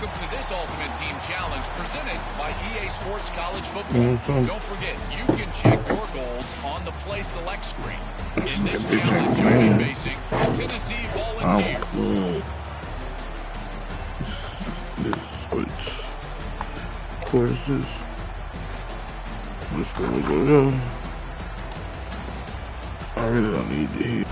Welcome to this Ultimate Team Challenge presented by EA Sports College Football. Don't forget, you can check your goals on the Play Select screen. In this challenge, you'll be facing the Tennessee Volunteers. Courses. Let's go down. I really don't need to hit.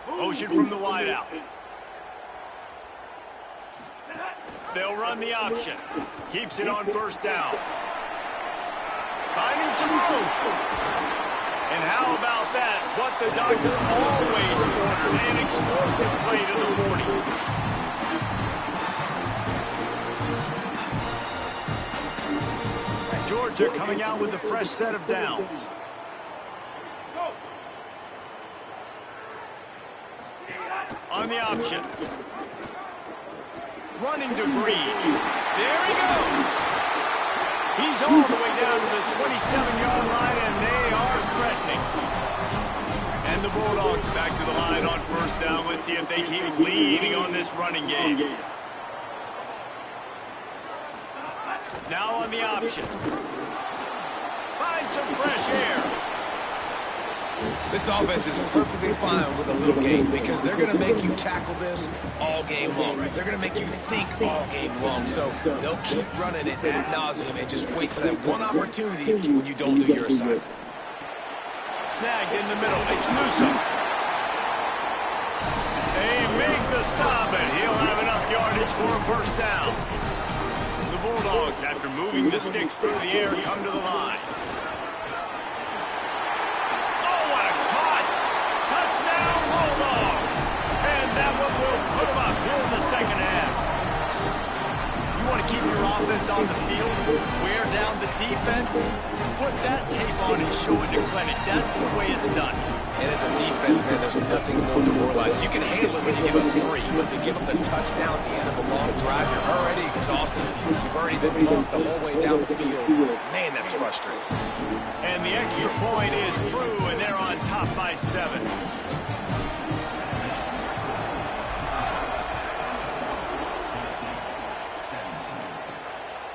Motion from the wideout. They'll run the option. Keeps it on first down. Finding some room. And how about that? What the doctor always ordered. An explosive play to the 40. Georgia coming out with a fresh set of downs. On the option. Running to Green. There he goes. He's all the way down to the 27-yard line, and they are threatening. And the Bulldogs back to the line on first down. Let's see if they keep leading on this running game. Now on the option. Find some fresh air. This offense is perfectly fine with a little game because they're going to make you tackle this all game long. They're going to make you think all game long. So they'll keep running it ad nauseum and just wait for that one opportunity when you don't do your assignment. Snagged in the middle. It's Newsome. They make the stop, and he'll have enough yardage for a first down. The Bulldogs, after moving the sticks through the air, come to the line. Offense on the field, wear down the defense, put that tape on and show it to Clement. That's the way it's done. And as a defense, man, there's nothing more demoralizing. You can handle it when you give up 3, but to give up the touchdown at the end of a long drive, you're already exhausted. You've already been bumped the whole way down the field. Man, that's frustrating. And the extra point is true, and they're on top by 7.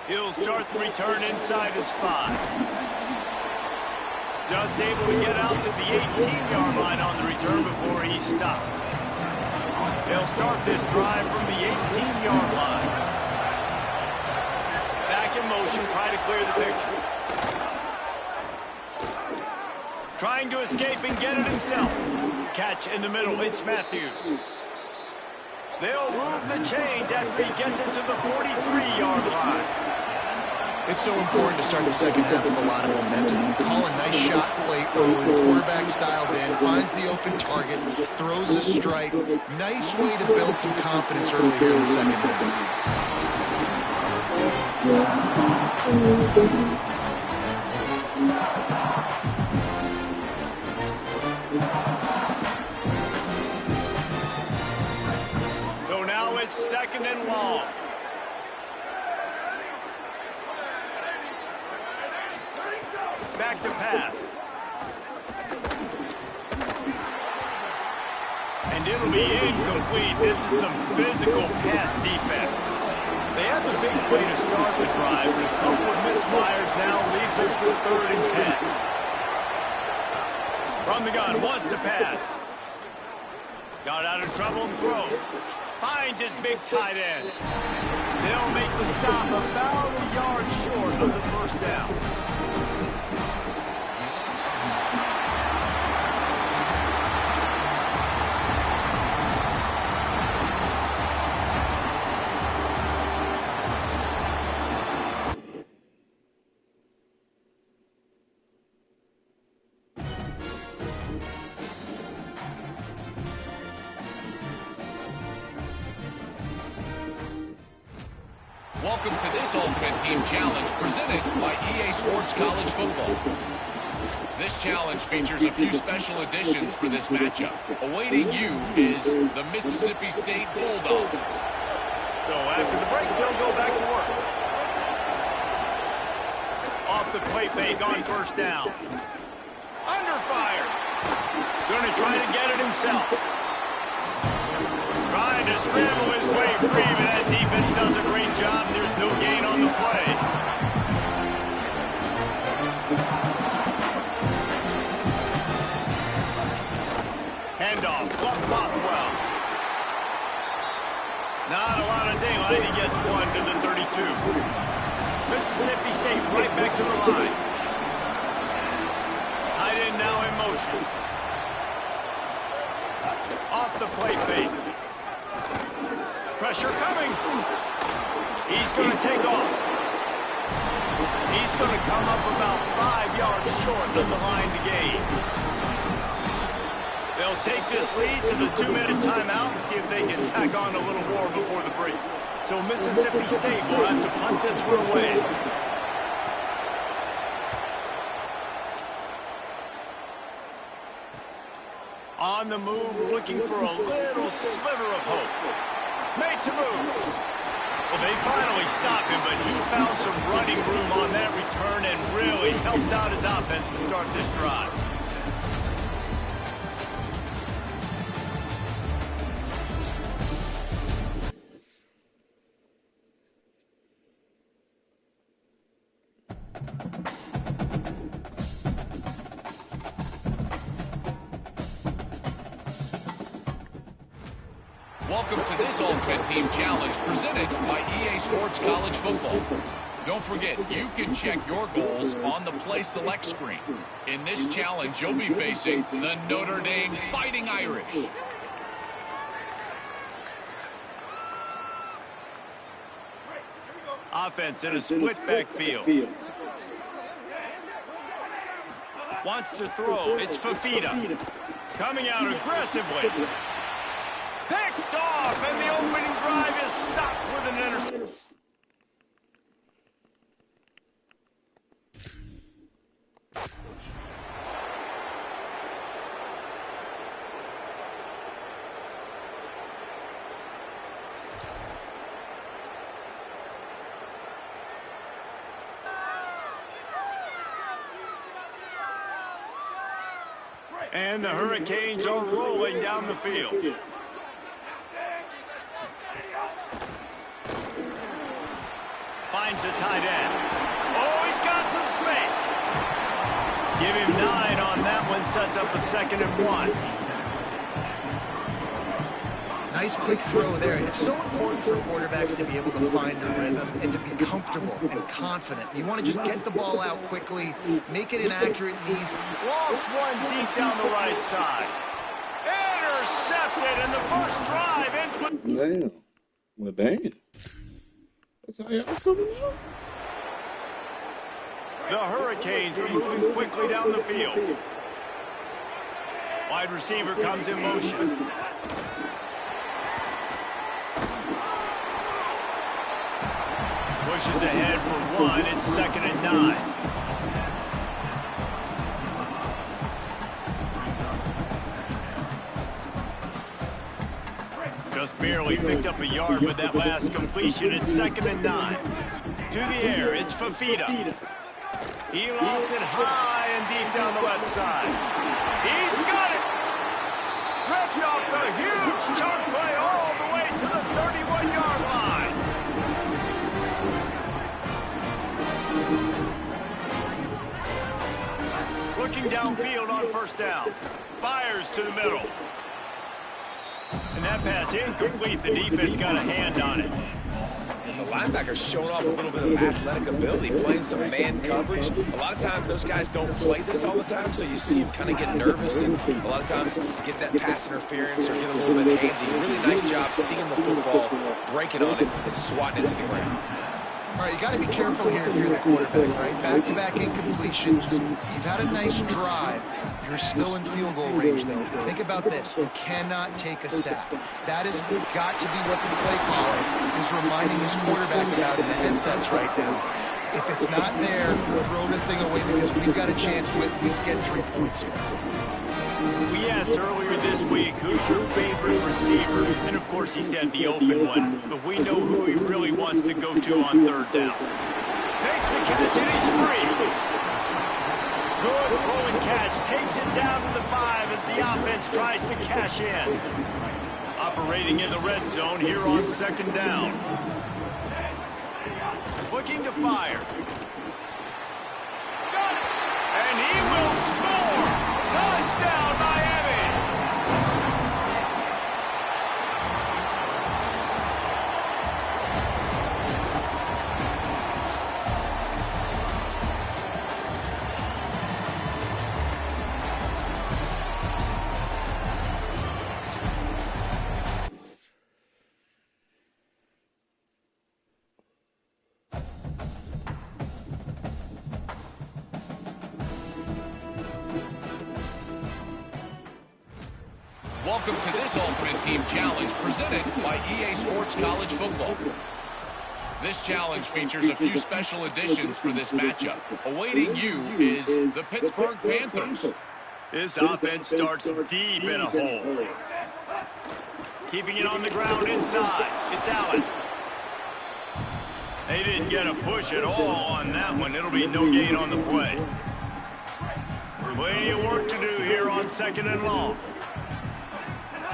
He'll start the return inside his 5. Just able to get out to the 18-yard line on the return before he stopped. They'll start this drive from the 18-yard line. Back in motion, try to clear the picture. Trying to escape and get it himself. Catch in the middle, it's Matthews. They'll move the chains after he gets it to the 43-yard line. It's so important to start the second half with a lot of momentum. You call a nice shot play early, the quarterback dialed in, finds the open target, throws a strike. Nice way to build some confidence early here in the second half. So now it's second and long. Back to pass. And it'll be incomplete. This is some physical pass defense. They had the big play to start the drive, but a couple of misfires now leaves us with 3rd and 10. From the gun, wants to pass. Got out of trouble and throws. Finds his big tight end. They'll make the stop about a yard short of the first down. Welcome to this Ultimate Team Challenge presented by EA Sports College Football. This challenge features a few special additions for this matchup. Awaiting you is the Mississippi State Bulldogs. So after the break, they'll go back to work. Off the play fake on first down. Under fire. Going to try to get it himself. Trying to scramble his way free, but that defense does a great job. There's no gain on the play. Handoff, fluff Botwell. Not a lot of daylight. He gets one to the 32. Mississippi State right back to the line. Tight end now in motion. Off the play fake. Pressure coming. He's going to take off. He's going to come up about 5 yards short of the line to gain. They'll take this lead to the 2-minute timeout and see if they can tack on a little more before the break. So Mississippi State will have to punt this one away. On the move, looking for a little sliver of hope. Makes a move. Well, they finally stopped him, but he found some running room on that return and really helps out his offense to start this drive. Welcome to this Ultimate Team Challenge presented by EA Sports College Football. Don't forget, you can check your goals on the Play Select screen. In this challenge, you'll be facing the Notre Dame Fighting Irish. Offense in a split backfield. Wants to throw. It's Fafita. Coming out aggressively. Picked off, and the opening drive is stopped with an interception. And the Hurricanes are rolling down the field. Finds the tight end. Oh, he's got some space. Give him 9 on that one. Sets up a 2nd and 1. Nice quick throw there. And it's so important for quarterbacks to be able to find a rhythm and to be comfortable and confident. You want to just get the ball out quickly, make it an accurate and easy. Lost one deep down the right side. Intercepted, and the first drive ends with... Damn. Well, dang. That's how y'all coming up. The Hurricanes are moving quickly down the field. Wide receiver comes in motion. Pushes ahead for 1. It's 2nd and 9. Just barely picked up a yard with that last completion. It's 2nd and 9. To the air, it's Fafita. He lofts it high and deep down the left side. He's got it! Ripped off the huge chunk play all the way to the 31-yard line. Looking downfield on first down. Fires to the middle. And that pass incomplete. The defense got a hand on it. And the linebacker's showing off a little bit of athletic ability, playing some man coverage. A lot of times those guys don't play this all the time, so you see him kind of get nervous and a lot of times get that pass interference or get a little bit handsy. Really nice job seeing the football, breaking on it, and swatting it to the ground. All right, you got to be careful here if you're the quarterback, right? Back-to-back incompletions. You've had a nice drive. You're still in field goal range, though. Think about this. You cannot take a sack. That has got to be what the play caller is reminding his quarterback about in the headsets right now. If it's not there, throw this thing away because we've got a chance to at least get 3 points here. We asked earlier this week, who's your favorite receiver? And, of course, he said the open one. But we know who he really wants to go to on third down. Makes the catch, and he's free. Good throw and catch. Takes it down to the 5 as the offense tries to cash in. Operating in the red zone here on second down. Looking to fire. Got it! And he will score! Touchdown, Miami! Welcome to this Ultimate Team Challenge presented by EA Sports College Football. This challenge features a few special additions for this matchup. Awaiting you is the Pittsburgh Panthers. This offense starts deep in a hole. Keeping it on the ground inside. It's Allen. They didn't get a push at all on that one. It'll be no gain on the play. Plenty of work to do here on second and long.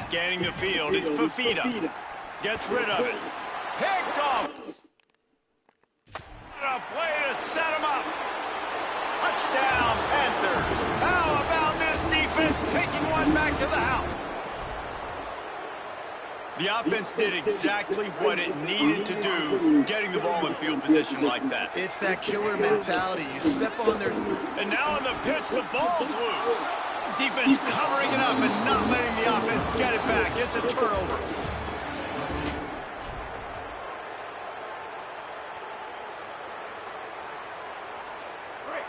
Scanning the field, it's Fafita. Gets rid of it. Picked off. A play to set him up. Touchdown, Panthers. How about this defense taking one back to the house? The offense did exactly what it needed to do, getting the ball in field position like that. It's that killer mentality. You step on their... And now on the pitch, the ball's loose. Defense covering it up and not letting the offense get it back. It's a turnover.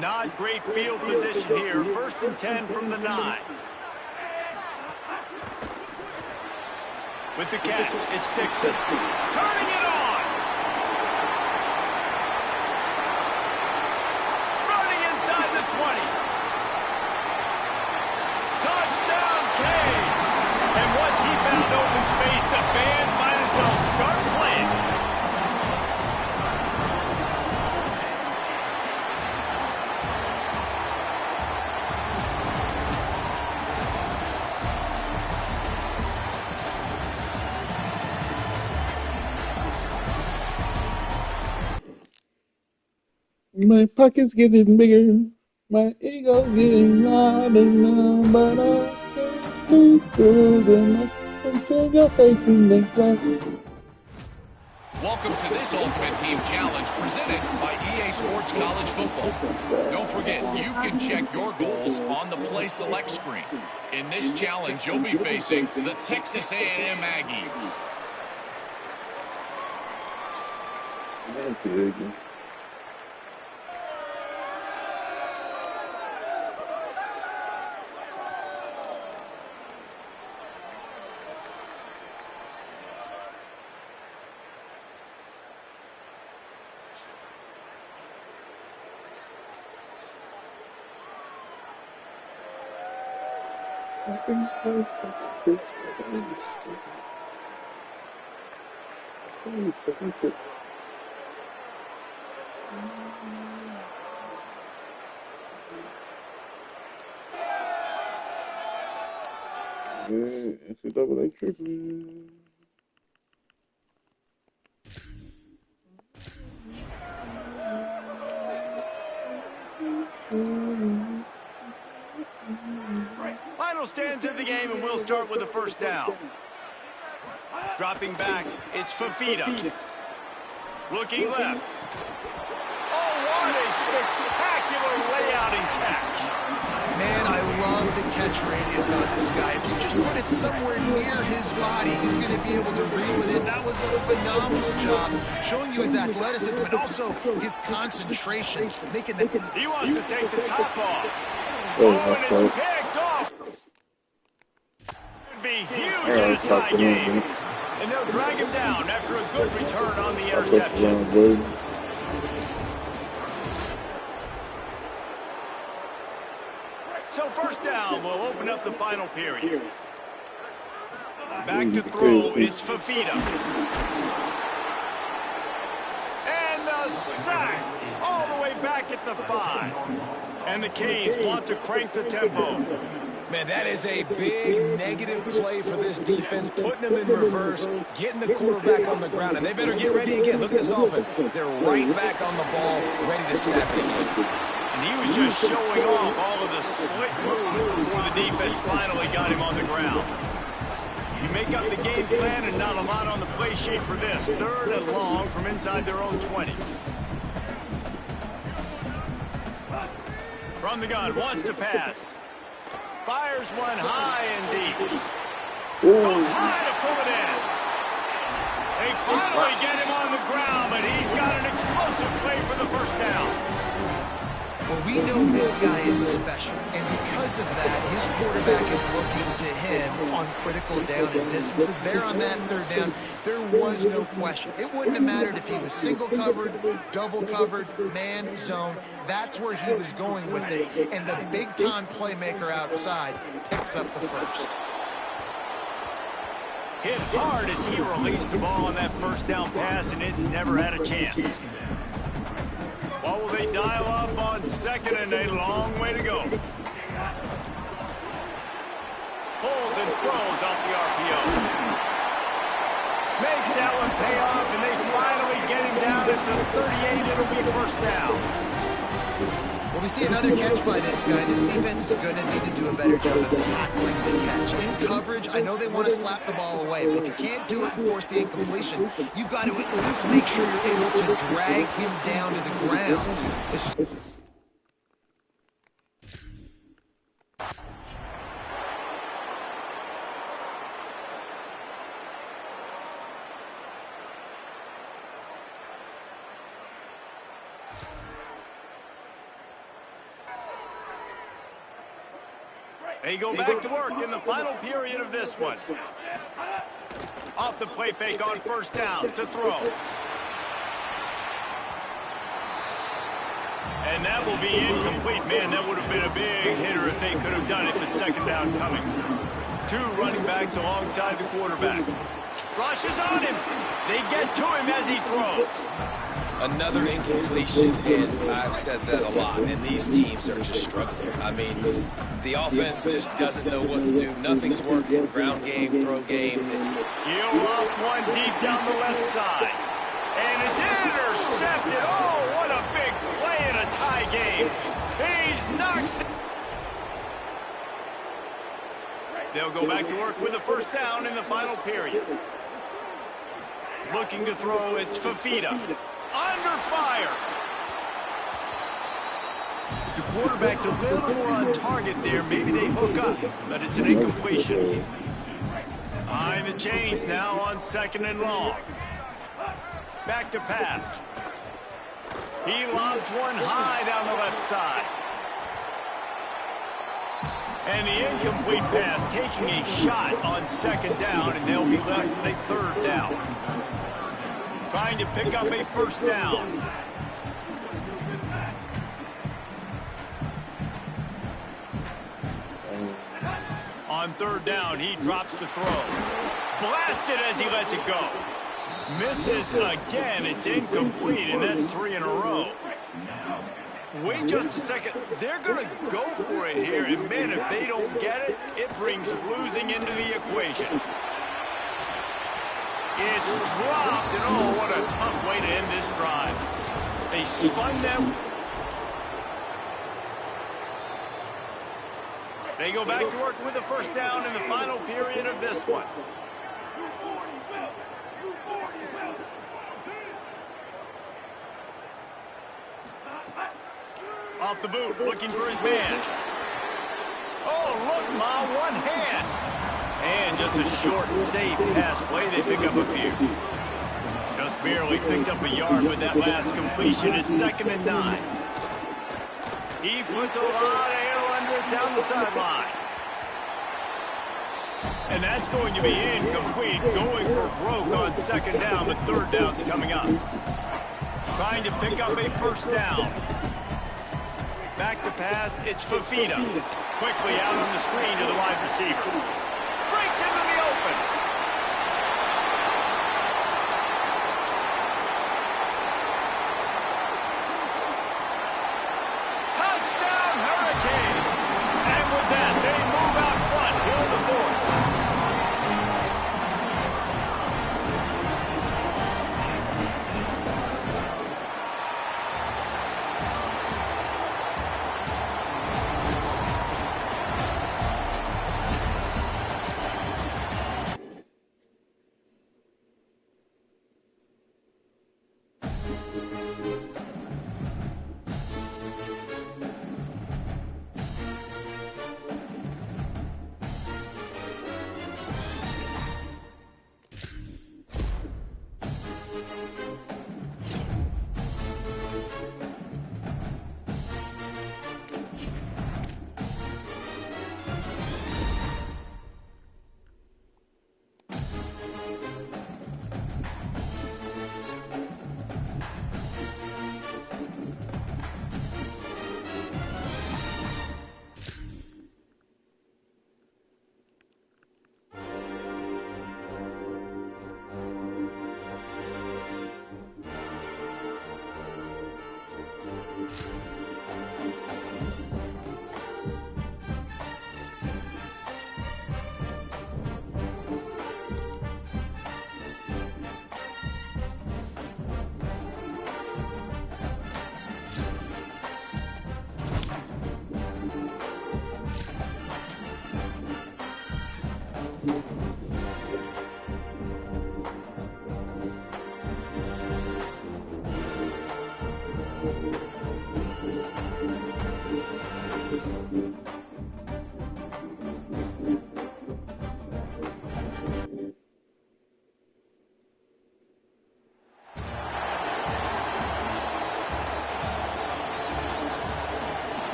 Not great field position here. 1st and 10 from the 9. With the catch, it's Dixon. Turning it on. Running inside the 20. Touchdown, Canes. And once he found open space, the band might as well start playing. My pocket's getting bigger, my ego's getting louder now, but I can't be good until your face in the glass. Welcome to this Ultimate Team Challenge presented by EA Sports College Football. Don't forget, you can check your goals on the Play Select screen. In this challenge, you'll be facing the Texas A&M Aggies. NCAA tripping. Final stands of the game, and we'll start with the first down. Dropping back, it's Fafita. Looking left. Oh, what a spectacular layout and catch. Man, I love the catch radius on this guy. If you just put it somewhere near his body, he's going to be able to reel it in. That was a phenomenal job, showing you his athleticism and also his concentration. Making the... He wants to take the top off. Oh, and it's picked off. Could be huge in a tie game. And they'll drag him down after a good return on the interception. So first down will open up the final period. Back to throw, it's Fafita. And the sack all the way back at the 5. And the Canes want to crank the tempo. Man, that is a big negative play for this defense, putting them in reverse, getting the quarterback on the ground, and they better get ready again. Look at this offense. They're right back on the ball, ready to snap it again. And he was just showing off all of the slick moves before the defense finally got him on the ground. You make up the game plan and not a lot on the play sheet for this. 3rd and long from inside their own 20. From the gun, wants to pass. Fires one high and deep. Goes high to pull it in. They finally get him on the ground, but he's got an explosive play for the first down. Well, we know this guy is special, and because of that, his quarterback is looking to him on critical down and distances. There on that 3rd down, there was no question. It wouldn't have mattered if he was single covered, double covered, man, zone. That's where he was going with it, and the big-time playmaker outside picks up the first. Hit hard as he released the ball on that first down pass, and it never had a chance. What will they dial up on 2nd and a long way to go? Pulls and throws off the RPO. Makes that one pay off, and they finally get him down at the 38. It'll be first down. Well, we see another catch by this guy. This defense is going to need to do a better job of tackling the catch. In coverage, I know they want to slap the ball away, but if you can't do it and force the incompletion, you've got to at least make sure you're able to drag him down to the ground. They go back to work in the final period of this one. Off the play fake on first down to throw. And that will be incomplete. Man, that would have been a big hitter if they could have done it with 2nd down coming. 2 running backs alongside the quarterback. Rushes on him. They get to him as he throws. Another incompletion, and I've said that a lot, and these teams are just struggling. I mean, the offense just doesn't know what to do. Nothing's working. Ground game, throw game. He'll off one deep down the left side. And it's intercepted. Oh, what a big play in a tie game. He's knocked. They'll go back to work with a first down in the final period. Looking to throw, it's Fafita. Under fire. The quarterback's a little more on target there. Maybe they hook up, but it's an incompletion. Behind the chains now on 2nd and long. Back to pass. He lobs one high down the left side. And the incomplete pass taking a shot on 2nd down, and they'll be left with a 3rd down. Trying to pick up a first down. On 3rd down, he drops to throw. Blasted as he lets it go. Misses again. It's incomplete, and that's 3 in a row. Wait just a second. They're going to go for it here, and man, if they don't get it, it brings losing into the equation. It's dropped, and oh, what a tough way to end this drive. They spun them. They go back to work with the first down in the final period of this one. Off the boot, looking for his man. Oh, look, Ma, one hand. And just a short, safe pass play. They pick up a few. Just barely picked up a yard with that last completion. It's 2nd and 9. He puts a lot of air under it down the sideline. And that's going to be incomplete. Going for broke on 2nd down, but 3rd down's coming up. Trying to pick up a 1st down. Back to pass, it's Fafita. Quickly out on the screen to the wide receiver. Breaks into the open. Touchdown, Hurricane! And with that, they move out front here in the 4th.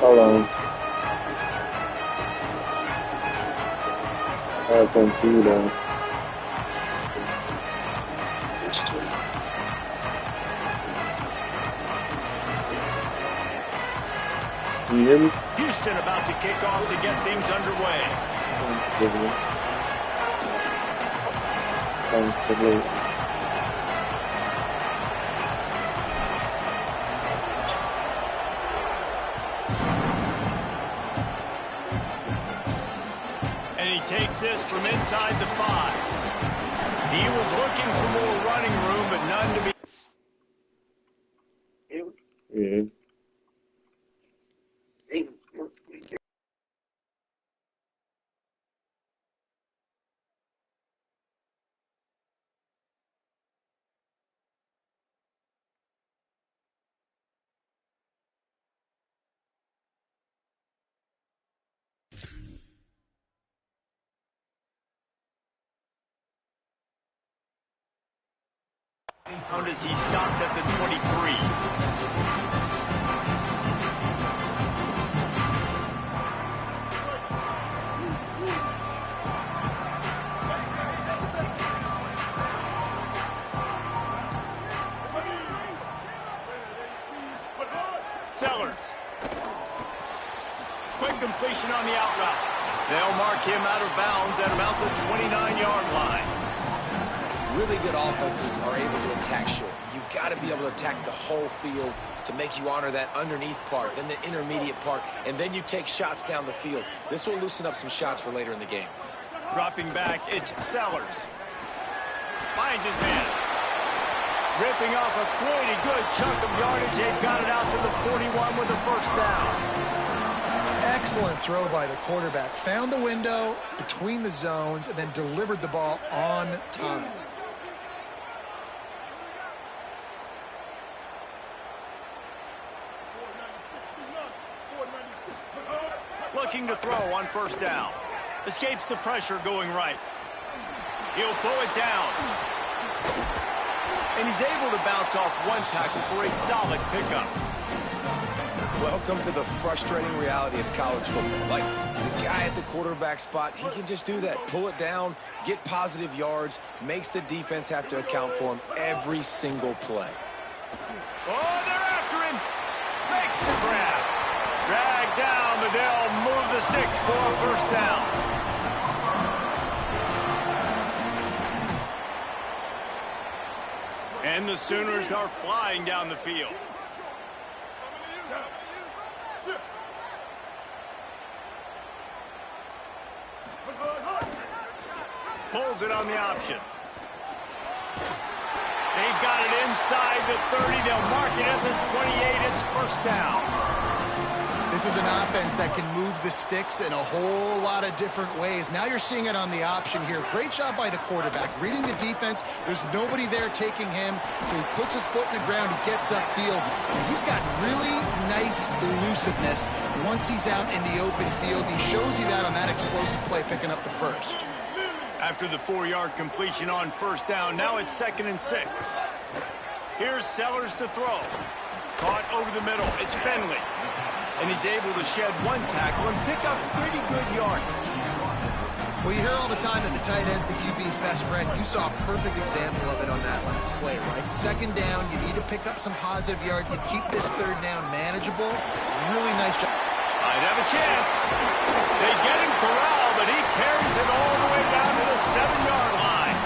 Hold on. I can see that. You hear me? Houston about to kick off to get things underway. And he takes this from inside the 5. He was looking for more running room, but none to be. Yeah. As he stopped at the 23. Sellers. Quick completion on the out route. They'll mark him out of bounds at about the 29-yard line. Really good offenses are able to attack short. You got to be able to attack the whole field to make you honor that underneath part, then the intermediate part, and then you take shots down the field. This will loosen up some shots for later in the game. Dropping back, it's Sellers. Finds his man. Ripping off a pretty good chunk of yardage. They've got it out to the 41 with a first down. Excellent throw by the quarterback. Found the window between the zones and then delivered the ball on time. Looking to throw on first down. Escapes the pressure going right. He'll pull it down. And he's able to bounce off one tackle for a solid pickup. Welcome to the frustrating reality of college football. Like, the guy at the quarterback spot, he can just do that. Pull it down, get positive yards, makes the defense have to account for him every single play. Oh, they're after him. Makes the grab. Drag down, but they'll move the sticks for a first down. And the Sooners are flying down the field. Pulls it on the option. They've got it inside the 30. They'll mark it at the 28. It's first down. This is an offense that can move the sticks in a whole lot of different ways. Now you're seeing it on the option here. Great job by the quarterback. Reading the defense, there's nobody there taking him, so he puts his foot in the ground, he gets upfield. And he's got really nice elusiveness once he's out in the open field. He shows you that on that explosive play, picking up the first. After the 4-yard completion on first down, now it's 2nd and 6. Here's Sellers to throw. Caught over the middle. It's Finley. And he's able to shed one tackle and pick up pretty good yardage. Well, you hear all the time that the tight end's the QB's best friend. You saw a perfect example of it on that last play, right? 2nd down, you need to pick up some positive yards to keep this 3rd down manageable. Really nice job. Might have a chance. They get him corralled, but he carries it all the way down to the 7-yard line.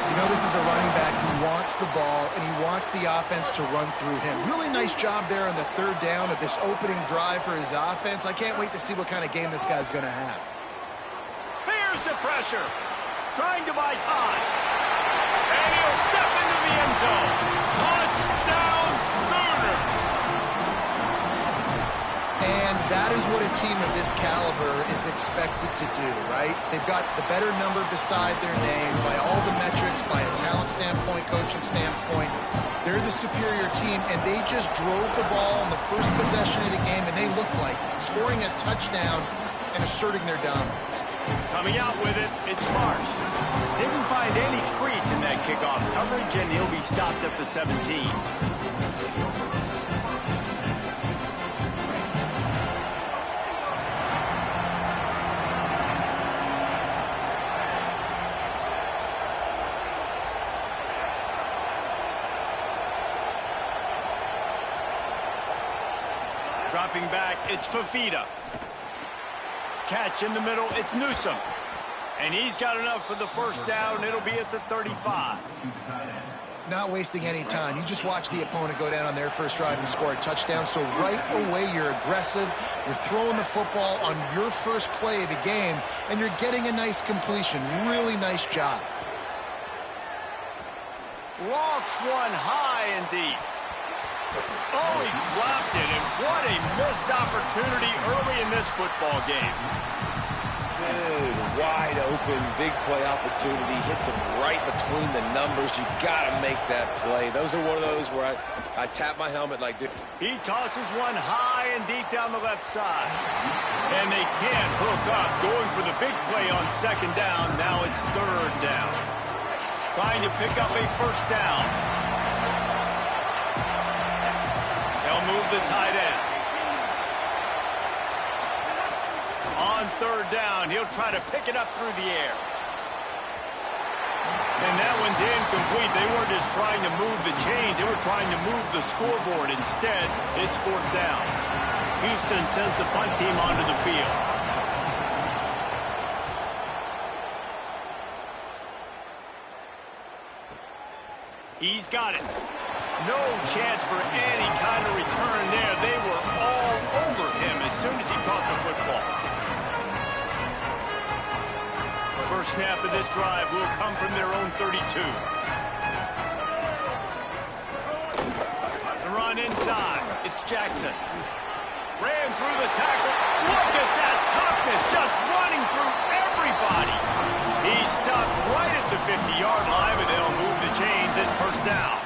You know, this is a running back who wants the ball, and he wants the offense to run through him. Really nice job there on the 3rd down of this opening drive for his offense. I can't wait to see what kind of game this guy's going to have. Here's the pressure. Trying to buy time. And he'll step into the end zone. Touchdown, Sooners! And that is what a team of this caliber is expected to do, right? They've got the better number beside their name by all the metrics, by a talent standpoint, coaching standpoint. They're the superior team, and they just drove the ball on the first possession of the game, and they looked like scoring a touchdown and asserting their dominance. Coming out with it, it's Marsh. Didn't find any crease in that kickoff coverage, and he'll be stopped at the 17. Dropping back, it's Fafita. Catch in the middle, it's Newsome. And he's got enough for the first down. It'll be at the 35. Not wasting any time. You just watch the opponent go down on their first drive and score a touchdown. So right away, you're aggressive. You're throwing the football on your first play of the game, and you're getting a nice completion. Really nice job. Lofts one high and deep. Oh, he dropped it, and what a missed opportunity early in this football game. Dude, wide open, big play opportunity. Hits him right between the numbers. You got to make that play. Those are one of those where I tap my helmet like this. He tosses one high and deep down the left side. And they can't hook up. Going for the big play on 2nd down. Now it's 3rd down. Trying to pick up a first down. They'll move the tight end. On 3rd down, he'll try to pick it up through the air. And that one's incomplete. They weren't just trying to move the chains. They were trying to move the scoreboard. Instead, it's 4th down. Houston sends the punt team onto the field. He's got it. No chance for any kind of return there. They were all over him as soon as he caught the football. First snap of this drive will come from their own 32. side. It's Jackson. Ran through the tackle. Look at that toughness, just running through everybody. He's stopped right at the 50-yard line, but they'll move the chains. It's first down.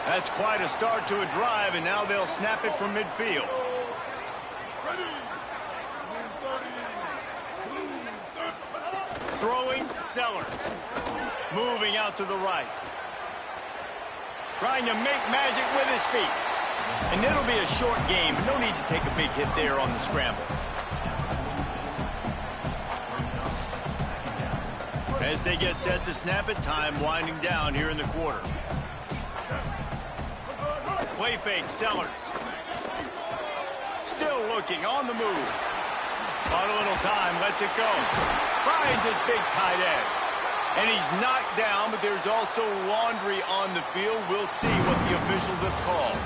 That's quite a start to a drive, and now they'll snap it from midfield. Throwing, Sellers. Moving out to the right. Trying to make magic with his feet. And it'll be a short game. No need to take a big hit there on the scramble. As they get set to snap it, time winding down here in the quarter. Play fake, Sellers. Still looking, on the move. Not a little time, lets it go. Finds his big tight end. And he's knocked down, but there's also laundry on the field. We'll see what the officials have called.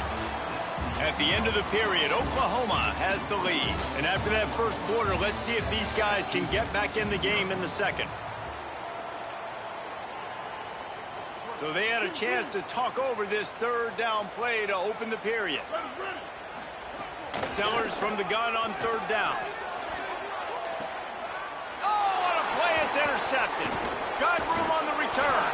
At the end of the period, Oklahoma has the lead. And after that first quarter, let's see if these guys can get back in the game in the second. So they had a chance to talk over this third down play to open the period. Sellers from the gun on third down. Oh, what a play, it's intercepted. Got room on the return.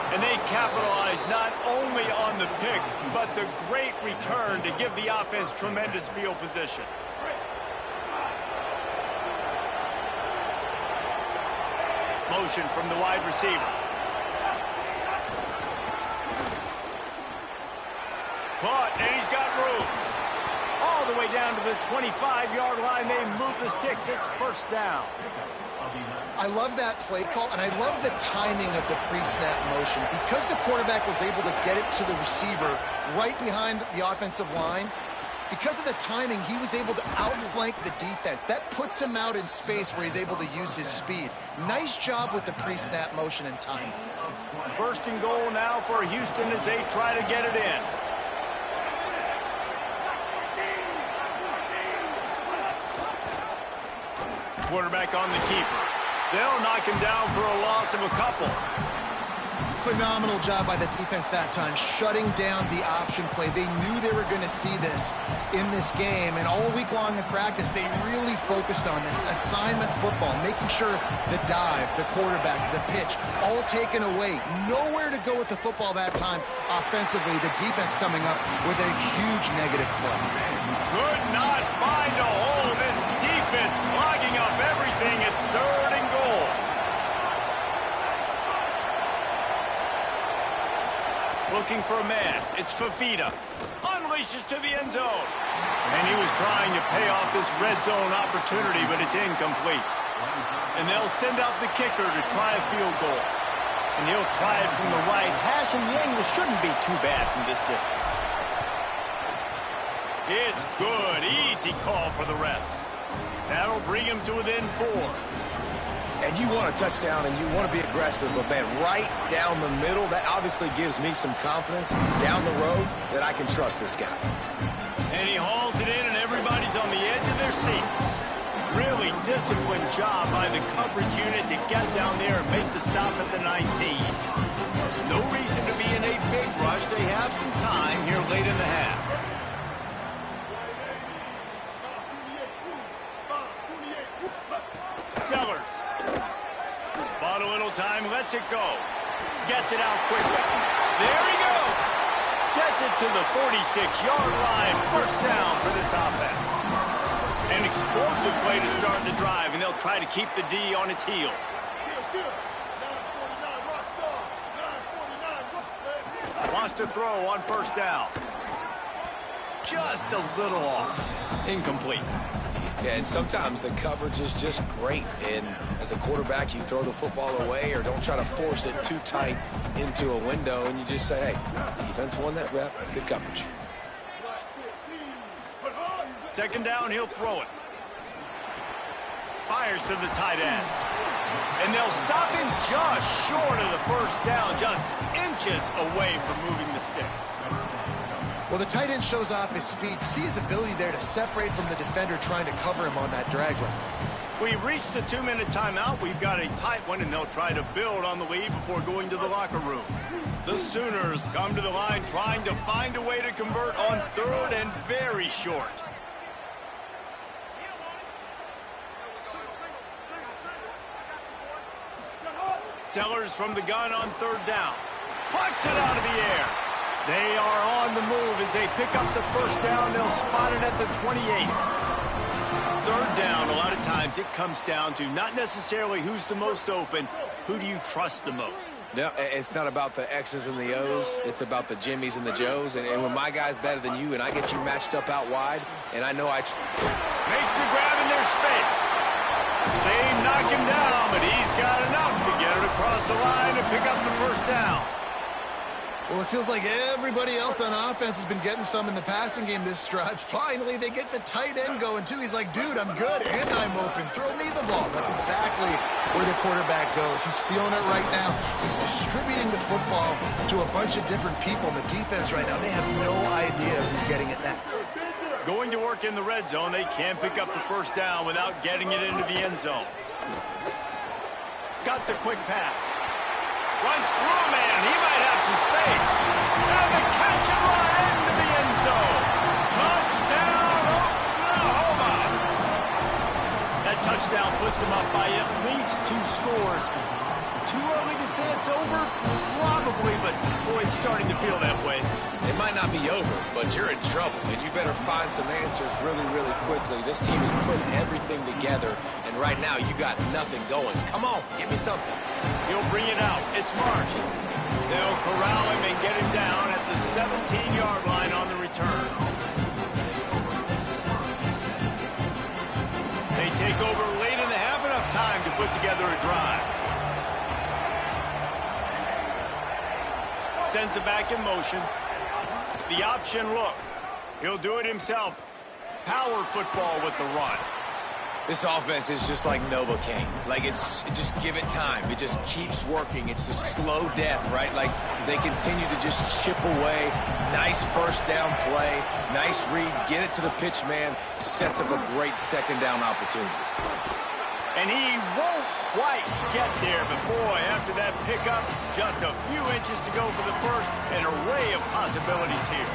And they capitalized not only on the pick, but the great return to give the offense tremendous field position. Motion from the wide receiver. Caught, and he's got room. All the way down to the 25-yard line. They move the sticks. It's first down. I love that play call, and I love the timing of the pre-snap motion. Because the quarterback was able to get it to the receiver right behind the offensive line, because of the timing, he was able to outflank the defense. That puts him out in space where he's able to use his speed. Nice job with the pre-snap motion and timing. First and goal now for Houston as they try to get it in. Quarterback on the keeper. They'll knock him down for a loss of a couple. Phenomenal job by the defense that time, shutting down the option play. They knew they were going to see this in this game, and all week long in practice, they really focused on this assignment football, making sure the dive, the quarterback, the pitch, all taken away. Nowhere to go with the football that time offensively. The defense coming up with a huge negative play. Could not find a hole. This defense clogging up everything. It's third and goal. Looking for a man. It's Fafita. Unleashes to the end zone. And he was trying to pay off this red zone opportunity, but it's incomplete. And they'll send out the kicker to try a field goal. And he'll try it from the right hash, and the angle shouldn't be too bad from this distance. It's good. Easy call for the refs. That'll bring him to within 4. And you want a touchdown and you want to be aggressive, but man, right down the middle, that obviously gives me some confidence down the road that I can trust this guy. And he hauls it in, and everybody's on the edge of their seats. Really disciplined job by the coverage unit to get down there and make the stop at the 19. No reason to be in a big rush. They have some time here late in the half. Sellers. Bought a little time, lets it go. Gets it out quickly. There he goes. Gets it to the 46-yard line. First down for this offense. An explosive play to start the drive, and they'll try to keep the D on its heels. Wants to throw on first down. Just a little off. Incomplete. Yeah, and sometimes the coverage is just great. And as a quarterback, you throw the football away or don't try to force it too tight into a window, and you just say, hey, defense won that rep. Good coverage. Second down, he'll throw it. Fires to the tight end. And they'll stop him just short of the first down, just inches away from moving the sticks. Well, the tight end shows off his speed. You see his ability there to separate from the defender trying to cover him on that drag run. We've reached the 2-minute timeout. We've got a tight one, and they'll try to build on the lead before going to the locker room. The Sooners come to the line trying to find a way to convert on 3rd and very short. Sellers from the gun on 3rd down. Puts it out of the air. They are on the move as they pick up the first down. They'll spot it at the 28. 3rd down, a lot of times it comes down to not necessarily who's the most open, who do you trust the most? No, it's not about the X's and the O's. It's about the Jimmies and the Joes. And when my guy's better than you and I get you matched up out wide, and I know Makes the grab in their space. They knock him down, but he's got enough to get it across the line and pick up the first down. Well, it feels like everybody else on offense has been getting some in the passing game this drive. Finally, they get the tight end going, too. He's like, dude, I'm good, and I'm open. Throw me the ball. That's exactly where the quarterback goes. He's feeling it right now. He's distributing the football to a bunch of different people. The defense right now, they have no idea who's getting it next. Going to work in the red zone. They can't pick up the first down without getting it into the end zone. Got the quick pass. Runs through a man. He might have some space. And the catch and run into the end zone. Touchdown, Oklahoma. That touchdown puts them up by at least 2 scores. Too early to say it's over? Probably, but boy, it's starting to feel that way. it might not be over, but you're in trouble, and you better find some answers really, really quickly. This team is putting everything together, and right now you got nothing going. Come on, give me something. He'll bring it out. It's Marsh. They'll corral him and get him down at the 17-yard line on the return. They take over late in the half, enough time to put together a drive. Sends it back in motion. The option look. He'll do it himself. Power football with the run. This offense is just like Novocaine. Like, just give it time. It just keeps working. It's the slow death, right? Like, they continue to just chip away. Nice first down play. Nice read. Get it to the pitch man. Sets up a great second down opportunity. And he won't quite get there, but boy, after that pickup, just a few inches to go for the first. An array of possibilities here.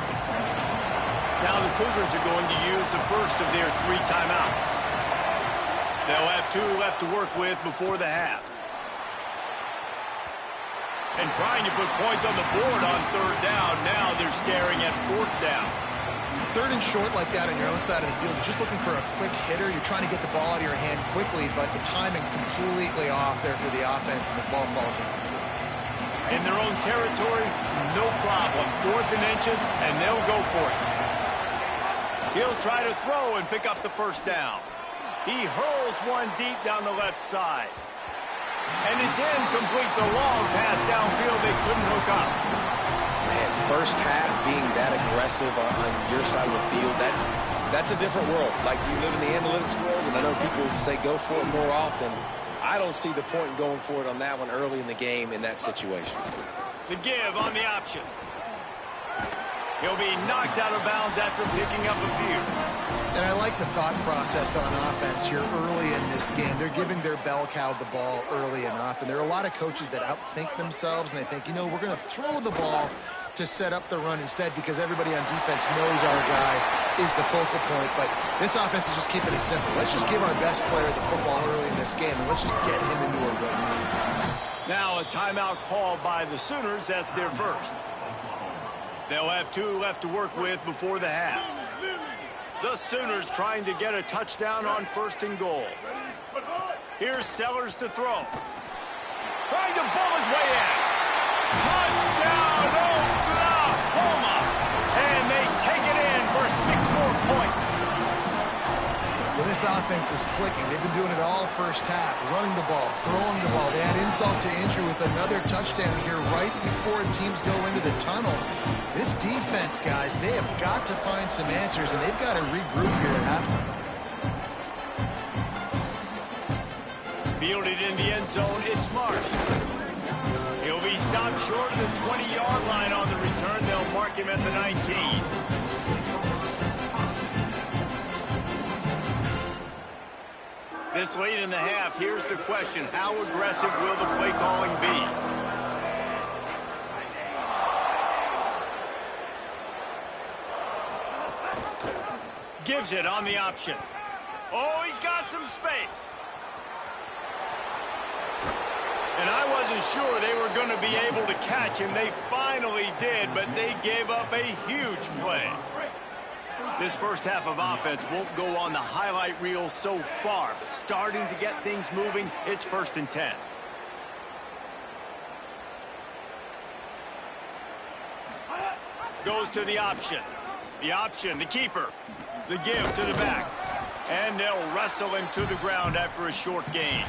Now the Cougars are going to use the first of their 3 timeouts. They'll have 2 left to work with before the half. And trying to put points on the board on 3rd down. Now they're staring at 4th down. 3rd and short like that on your own side of the field. You're just looking for a quick hitter. You're trying to get the ball out of your hand quickly, but the timing completely off there for the offense, and the ball falls incomplete. In their own territory, no problem. 4th and inches, and they'll go for it. He'll try to throw and pick up the first down. He hurls one deep down the left side. And it's incomplete. The long pass downfield they couldn't hook up. Man, first half being that aggressive on your side of the field, that's a different world. Like, you live in the analytics world, and I know people say go for it more often. I don't see the point in going for it on that one early in the game in that situation. The give on the option. He'll be knocked out of bounds after picking up a few. And I like the thought process on offense here early in this game. They're giving their bell cow the ball early enough. And there are a lot of coaches that outthink themselves, and they think, you know, we're going to throw the ball to set up the run instead because everybody on defense knows our guy is the focal point. But this offense is just keeping it simple. Let's just give our best player the football early in this game, and let's just get him into a run. Now a timeout called by the Sooners. That's their first. They'll have 2 left to work with before the half. The Sooners trying to get a touchdown on 1st and goal. Here's Sellers to throw. Trying to bull his way in. Touchdown, Oklahoma! And they take it in for 6 more points. Well, this offense is clicking. They've been doing it all first half, running the ball, throwing the ball. They add insult to injury with another touchdown here right before teams go into the tunnel. This defense, guys, they have got to find some answers, and they've got to regroup here at halftime. Fielded in the end zone, it's Marsh. He'll be stopped short of the 20-yard line on the return. They'll mark him at the 19. This late in the half, here's the question. How aggressive will the play calling be? Gives it on the option. Oh, he's got some space. And I wasn't sure they were going to be able to catch him. They finally did, but they gave up a huge play. This first half of offense won't go on the highlight reel so far, but starting to get things moving, it's 1st and 10. Goes to the option. The option, the keeper. The give to the back. And they'll wrestle him to the ground after a short gain.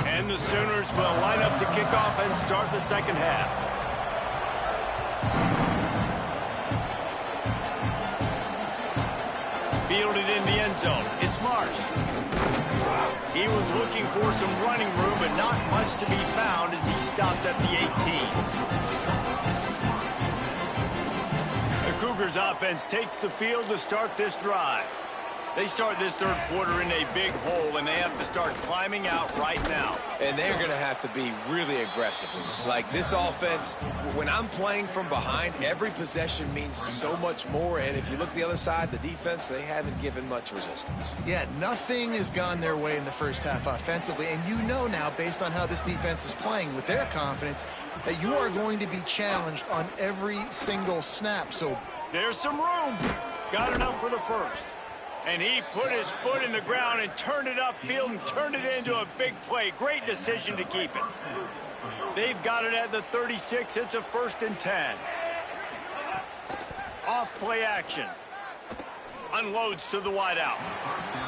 And the Sooners will line up to kick off and start the second half. Fielded in the end zone. It's Marsh. He was looking for some running room, but not much to be found as he stopped at the 18. The Cougars offense takes the field to start this drive. They start this third quarter in a big hole, and they have to start climbing out right now. And they're going to have to be really aggressive. It's like this offense, when I'm playing from behind, every possession means so much more. And if you look the other side, the defense, they haven't given much resistance. Yeah, nothing has gone their way in the first half offensively. And you know now, based on how this defense is playing with their confidence, that you are going to be challenged on every single snap. So there's some room. Got enough for the first. And he put his foot in the ground and turned it upfield and turned it into a big play. Great decision to keep it. They've got it at the 36. It's a 1st and 10. Off play action. Unloads to the wideout.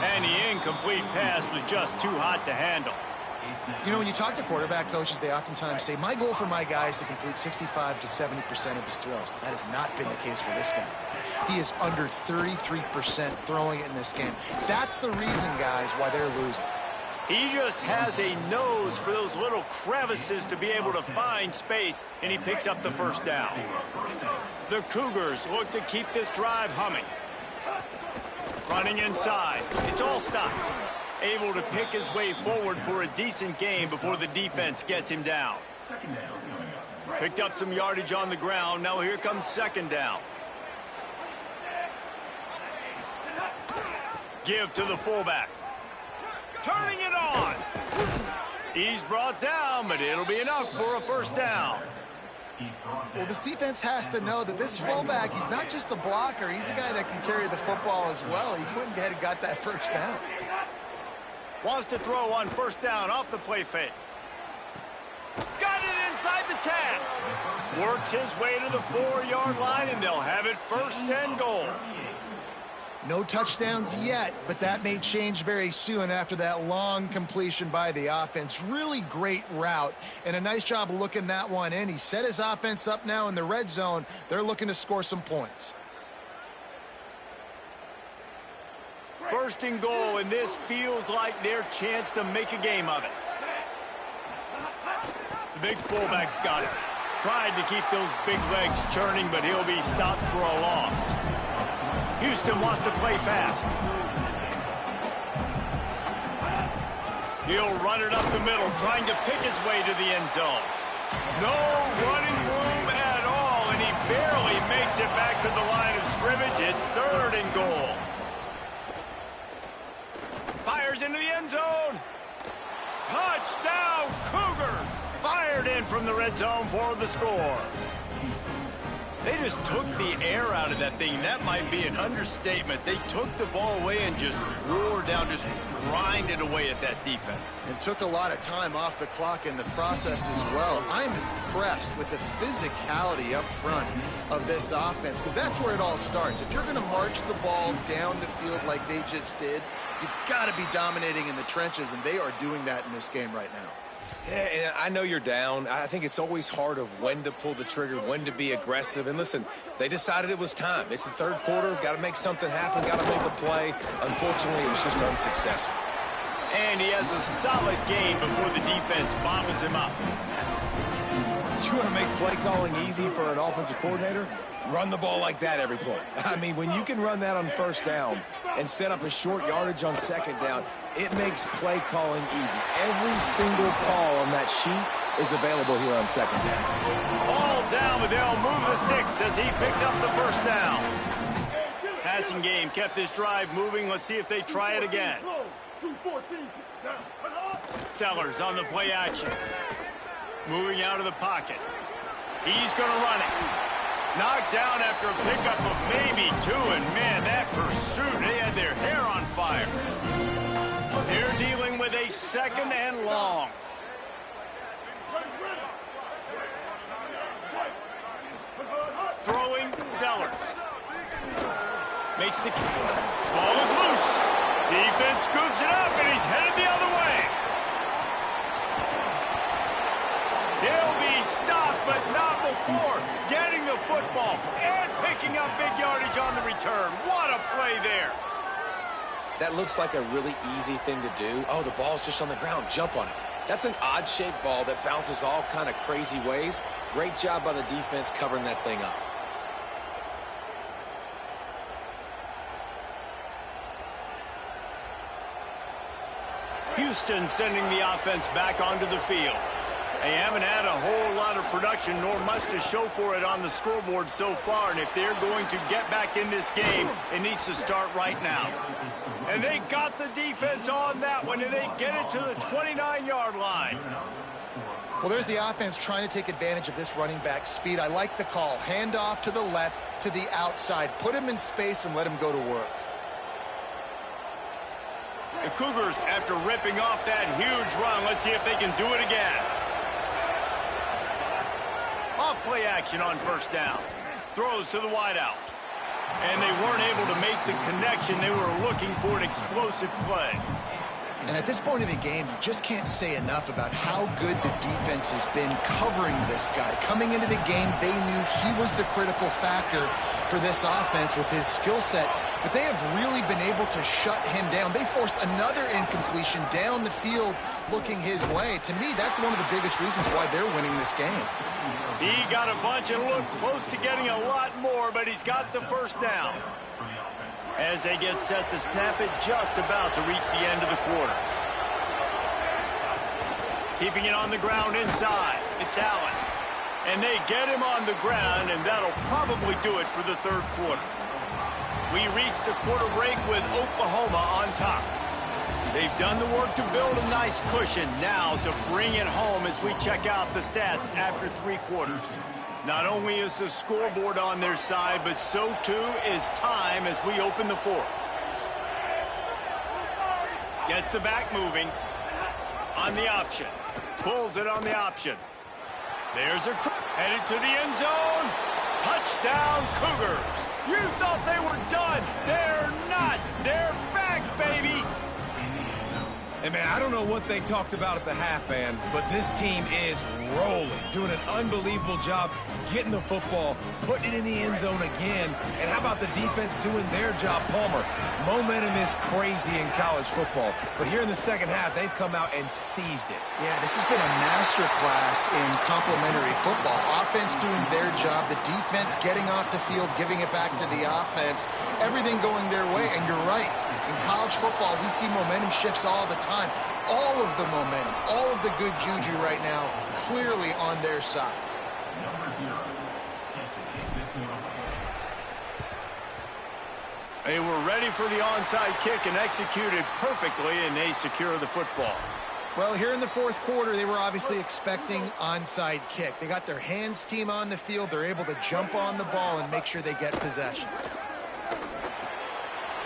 And the incomplete pass was just too hot to handle. You know, when you talk to quarterback coaches, they oftentimes say, my goal for my guy is to complete 65 to 70% of his throws. That has not been the case for this guy. He is under 33% throwing it in this game. That's the reason, guys, why they're losing. He just has a nose for those little crevices to be able to find space, and he picks up the first down. The Cougars look to keep this drive humming. Running inside. It's all stopped. Able to pick his way forward for a decent game before the defense gets him down. Picked up some yardage on the ground. Now here comes 2nd down. Give to the fullback. Turning it on. He's brought down, but it'll be enough for a first down. Well, this defense has to know that this fullback, he's not just a blocker. He's a guy that can carry the football as well. He went ahead and got that first down. Wants to throw on 1st down off the play fake. Got it inside the 10. Works his way to the 4-yard line, and they'll have it 1st and goal. No touchdowns yet, but that may change very soon after that long completion by the offense. Really great route, and a nice job of looking that one in. He set his offense up now in the red zone. They're looking to score some points. 1st and goal, and this feels like their chance to make a game of it. The big fullback's got it. Tried to keep those big legs churning, but he'll be stopped for a loss. Houston wants to play fast. He'll run it up the middle, trying to pick his way to the end zone. No running room at all, and he barely makes it back to the line of scrimmage. It's 3rd and goal. Fires into the end zone. Touchdown, Cougars! Fired in from the red zone for the score. They just took the air out of that thing. That might be an understatement. They took the ball away and just roared down, just grinded away at that defense. And took a lot of time off the clock in the process as well. I'm impressed with the physicality up front of this offense, because that's where it all starts. If you're going to march the ball down the field like they just did, you've got to be dominating in the trenches, and they are doing that in this game right now. Yeah, and I know you're down. I think it's always hard of when to pull the trigger, when to be aggressive. And listen, they decided it was time. It's the third quarter. Got to make something happen. Got to make a play. Unfortunately, it was just unsuccessful. And he has a solid game before the defense bobbles him up. You want to make play calling easy for an offensive coordinator? Run the ball like that every play. I mean, when you can run that on first down and set up a short yardage on second down, it makes play calling easy. Every single call on that sheet is available here on second down. Ball down, but they'll move the sticks as he picks up the first down. Passing game kept this drive moving. Let's see if they try it again. Sellers on the play action. Moving out of the pocket. He's going to run it. Knocked down after a pickup of maybe 2, and man, that pursuit, they had their hair on fire. They're dealing with a second and long. Throwing Sellers. Makes the ball is loose. Defense scoops it up, and he's headed the other way. He'll be stopped, but not before getting the football and picking up big yardage on the return. What a play there. That looks like a really easy thing to do. Oh, the ball's just on the ground. Jump on it. That's an odd-shaped ball that bounces all kind of crazy ways. Great job by the defense covering that thing up. Houston sending the offense back onto the field. They haven't had a whole lot of production, nor much to show for it on the scoreboard so far. And if they're going to get back in this game, it needs to start right now. And they got the defense on that one, and they get it to the 29-yard line. Well, there's the offense trying to take advantage of this running back speed. I like the call. Hand off to the left, to the outside. Put him in space and let him go to work. The Cougars, after ripping off that huge run, let's see if they can do it again. Off play action on first down. Throws to the wideout. And they weren't able to make the connection. They were looking for an explosive play. And at this point in the game, you just can't say enough about how good the defense has been covering this guy. Coming into the game, they knew he was the critical factor for this offense with his skill set. But they have really been able to shut him down. They force another incompletion down the field looking his way. To me, that's one of the biggest reasons why they're winning this game. He got a bunch and looked close to getting a lot more, but he's got the first down. As they get set to snap it, just about to reach the end of the quarter. Keeping it on the ground inside, it's Allen. And they get him on the ground, and that'll probably do it for the third quarter. We reach the quarter break with Oklahoma on top. They've done the work to build a nice cushion. Now to bring it home as we check out the stats after 3 quarters. Not only is the scoreboard on their side, but so too is time as we open the fourth. Gets the back moving on the option. Pulls it on the option. There's a headed to the end zone. Touchdown Cougars. You thought they were done. They're not. They're back, baby. And, man, I don't know what they talked about at the half, man, but this team is rolling, doing an unbelievable job getting the football, putting it in the end zone again. And how about the defense doing their job, Palmer? Momentum is crazy in college football. But here in the second half, they've come out and seized it. Yeah, this has been a master class in complementary football. Offense doing their job, the defense getting off the field, giving it back to the offense, everything going their way. And you're right. In college football, we see momentum shifts all the time. All of the momentum, all of the good juju right now, clearly on their side. They were ready for the onside kick and executed perfectly, and they secure the football. Well, here in the fourth quarter, they were obviously expecting onside kick. They got their hands team on the field. They're able to jump on the ball and make sure they get possession.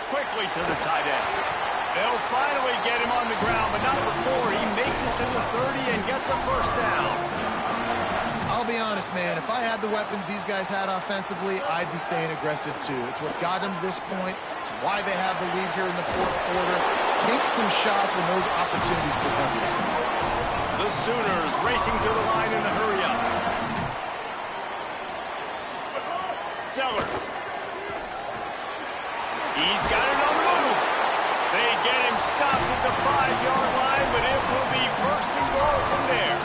Quickly to the tight end. They'll finally get him on the ground, but not before he makes it to the 30 and gets a first down. I'll be honest, man, if I had the weapons these guys had offensively, I'd be staying aggressive too. It's what got them to this point. It's why they have the lead here in the fourth quarter. Take some shots when those opportunities present themselves. The Sooners racing to the line in a hurry-up. Sellers. He's got it on the move. They get him stopped at the 5-yard line, but it will be first and goal from there.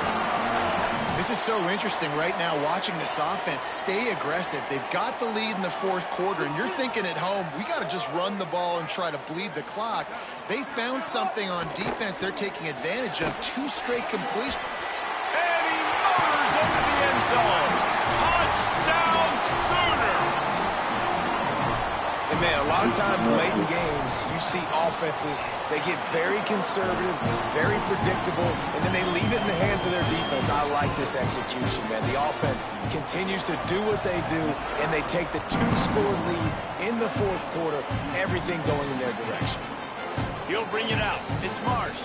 This is so interesting right now watching this offense stay aggressive. They've got the lead in the fourth quarter, and you're thinking at home, we got to just run the ball and try to bleed the clock. They found something on defense they're taking advantage of. 2 straight completions. And he motors into the end zone. Touchdown, Sooners! And man, a lot of times late in games, you see offenses, they get very conservative, very predictable, and then they leave it in the hands of their defense. I like this execution, man. The offense continues to do what they do, and they take the 2-score lead in the fourth quarter, everything going in their direction. He'll bring it out. It's Marsh.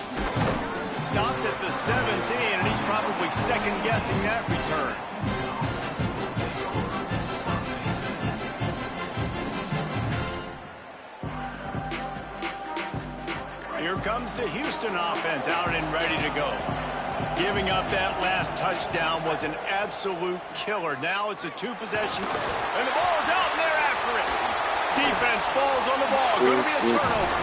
Stopped at the 17, and he's probably second-guessing that return. Here comes the Houston offense out and ready to go. Giving up that last touchdown was an absolute killer. Now it's a 2-possession, and the ball is out, and they're after it. Defense falls on the ball. Going to be a turnover.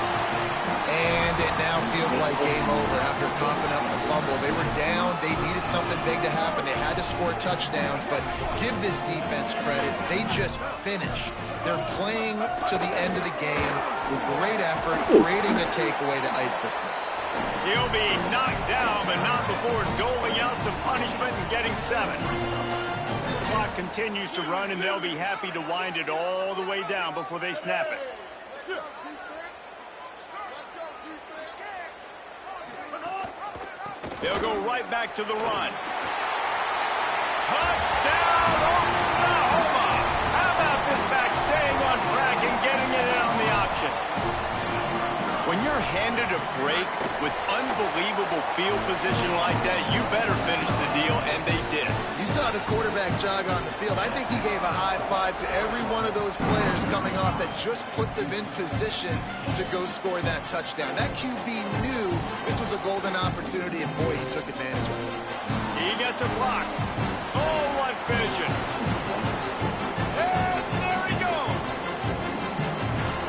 And it now feels like game over after coughing up the fumble. They were down. They needed something big to happen. They had to score touchdowns, but give this defense credit. They just finish. They're playing to the end of the game with great effort, creating a takeaway to ice this thing. He'll be knocked down, but not before doling out some punishment and getting 7. The clock continues to run, and they'll be happy to wind it all the way down before they snap it. They'll go right back to the run. Touchdown, Oklahoma! How about this back staying on track and getting it in on the option? When you're handed a break with unbelievable field position like that, you better finish the deal, and they did. You saw the quarterback jog on the field. I think he gave a high five to every one of those players coming off that just put them in position to go score that touchdown. That QB knew this was a golden opportunity, and boy, he took advantage of it. He gets a block. Oh, what vision. And there he goes.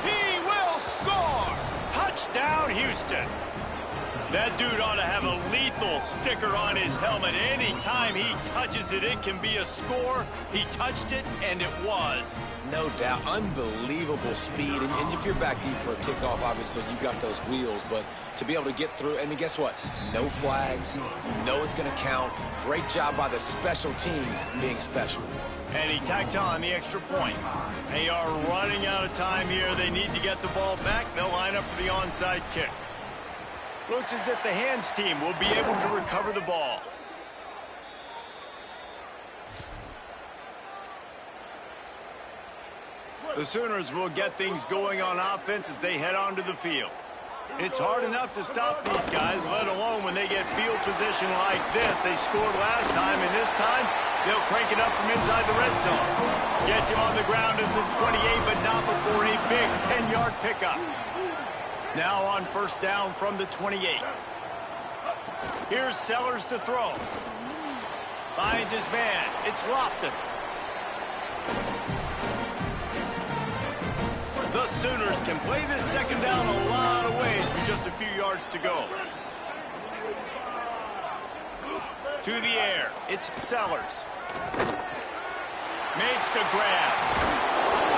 He will score. Touchdown, Houston. That dude ought to have a lethal sticker on his helmet. Anytime he touches it, it can be a score. He touched it, and it was. No doubt. Unbelievable speed. And if you're back deep for a kickoff, obviously you got those wheels. But to be able to get through, and guess what? No flags. You know it's going to count. Great job by the special teams being special. And he tacked on the extra point. They are running out of time here. They need to get the ball back. They'll line up for the onside kick. Looks as if the hands team will be able to recover the ball. The Sooners will get things going on offense as they head onto the field. It's hard enough to stop these guys, let alone when they get field position like this. They scored last time, and this time they'll crank it up from inside the red zone. Gets him on the ground at the 28, but not before a big 10-yard pickup. Now on first down from the 28. Here's Sellers to throw. Finds his man. It's Lofton. The Sooners can play this second down a lot of ways with just a few yards to go. To the air. It's Sellers. Makes the grab.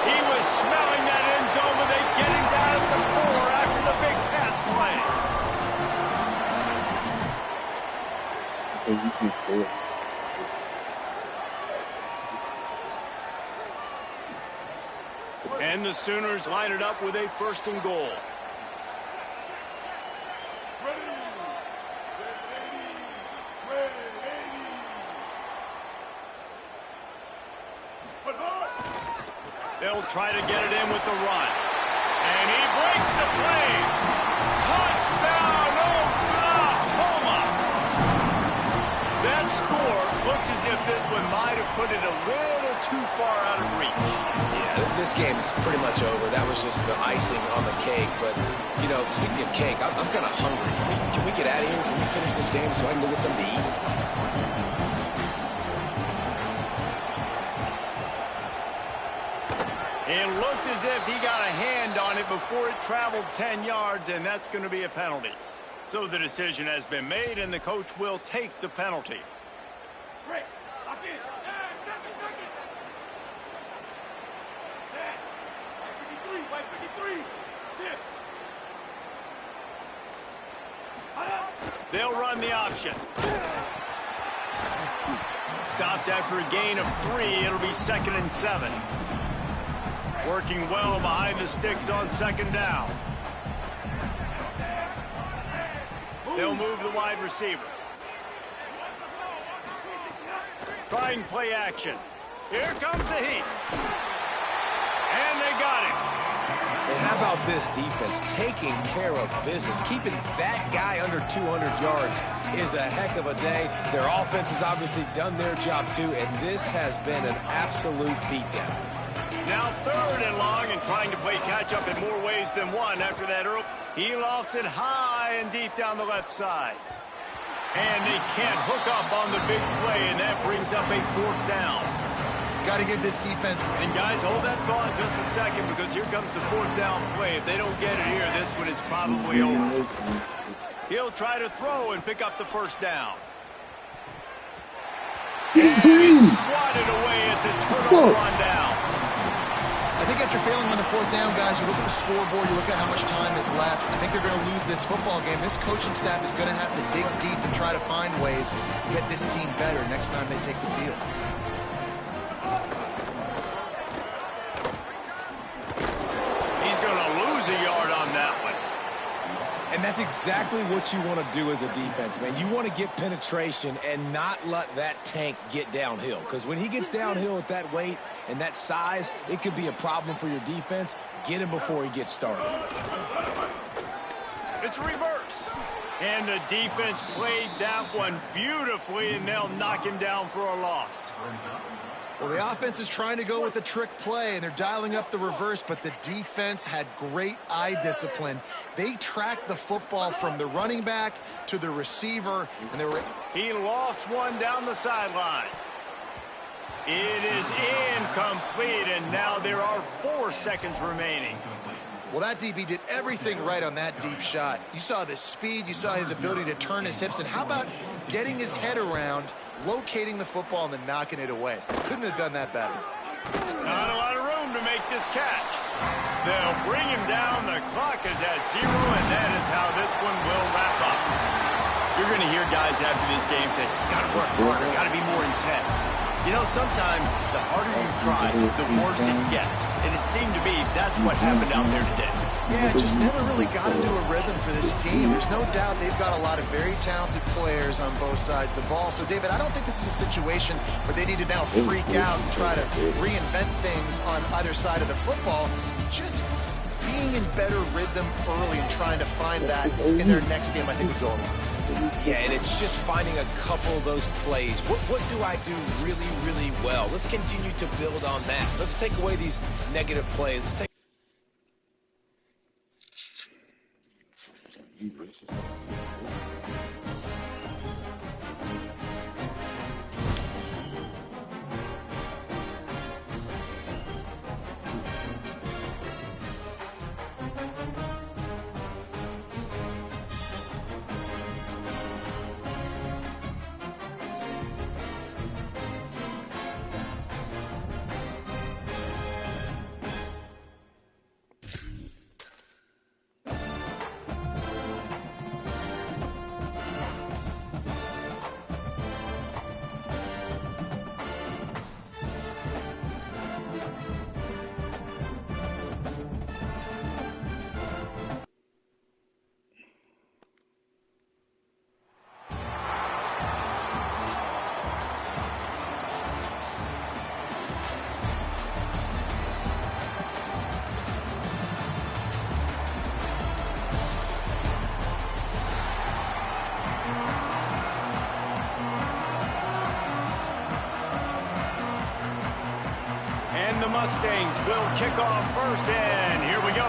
He was smelling that end zone, but they get him down at the 4 after the big pass play. And the Sooners line it up with a first and goal. They'll try to get it in with the run. And he breaks the play. Touchdown, Oklahoma! That score looks as if this one might have put it a little too far out of reach. Yeah, this game is pretty much over. That was is just the icing on the cake. But, you know, speaking of cake, I'm kind of hungry. Can we get out of here? Can we finish this game so I can go get something to eat? It looked as if he got a hand on it before it traveled 10 yards, and that's going to be a penalty. So the decision has been made, and the coach will take the penalty. Break. Lock in. White 53. Sit. They'll run the option. Stopped after a gain of 3. It'll be 2nd and 7. Working well behind the sticks on 2nd down. They'll move the wide receiver. Trying play action. Here comes the heat. And they got him. And how about this defense taking care of business? Keeping that guy under 200 yards is a heck of a day. Their offense has obviously done their job too, and this has been an absolute beatdown. Now 3rd and long, and trying to play catch-up in more ways than one after that early. He lofts it high and deep down the left side. And they can't hook up on the big play, and that brings up a 4th down. Got to give this defense. And guys, hold that thought just a second, because here comes the 4th down play. If they don't get it here, this one is probably over. He'll try to throw and pick up the 1st down. And swatted away. It's a turnover on downs. I think after failing on the 4th down, guys, you look at the scoreboard, you look at how much time is left. I think they're going to lose this football game. This coaching staff is going to have to dig deep and try to find ways to get this team better next time they take the field. He's going to lose a yard on that one. And that's exactly what you want to do as a defense, man. You want to get penetration and not let that tank get downhill. Because when he gets downhill at that weight and that size, it could be a problem for your defense. Get him before he gets started. It's reverse. And the defense played that one beautifully, and they'll knock him down for a loss. Well, the offense is trying to go with a trick play, and they're dialing up the reverse, but the defense had great eye discipline. They tracked the football from the running back to the receiver, and they were... He lost one down the sideline. It is incomplete, and now there are 4 seconds remaining. Well, that DB did everything right on that deep shot. You saw the speed, you saw his ability to turn his hips, and how about getting his head around, locating the football, and then knocking it away? Couldn't have done that better. Not a lot of room to make this catch. They'll bring him down. The clock is at 0, and that is how this one will wrap up. You're going to hear guys after this game say, got to work harder, got to be more intense. You know, sometimes the harder you try, the worse it gets. And it seemed to me that's what happened out there today. Yeah, just never really got into a rhythm for this team. There's no doubt they've got a lot of very talented players on both sides of the ball. So, David, I don't think this is a situation where they need to now freak out and try to reinvent things on either side of the football. Just being in better rhythm early and trying to find that in their next game, I think would go a long way. Yeah, and it's just finding a couple of those plays. What do I do really, really well? Let's continue to build on that. Let's take away these negative plays. Let's take And the Mustangs will kick off first, and here we go.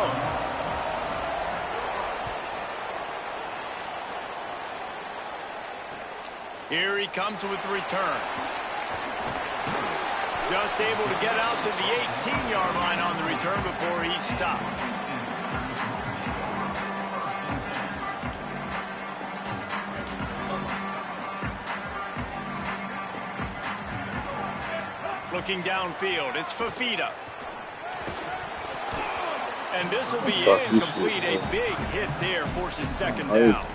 Here he comes with the return. Just able to get out to the 18-yard line on the return before he stopped. Looking downfield, it's Fafita. And this will be incomplete. A big hit there forces second down.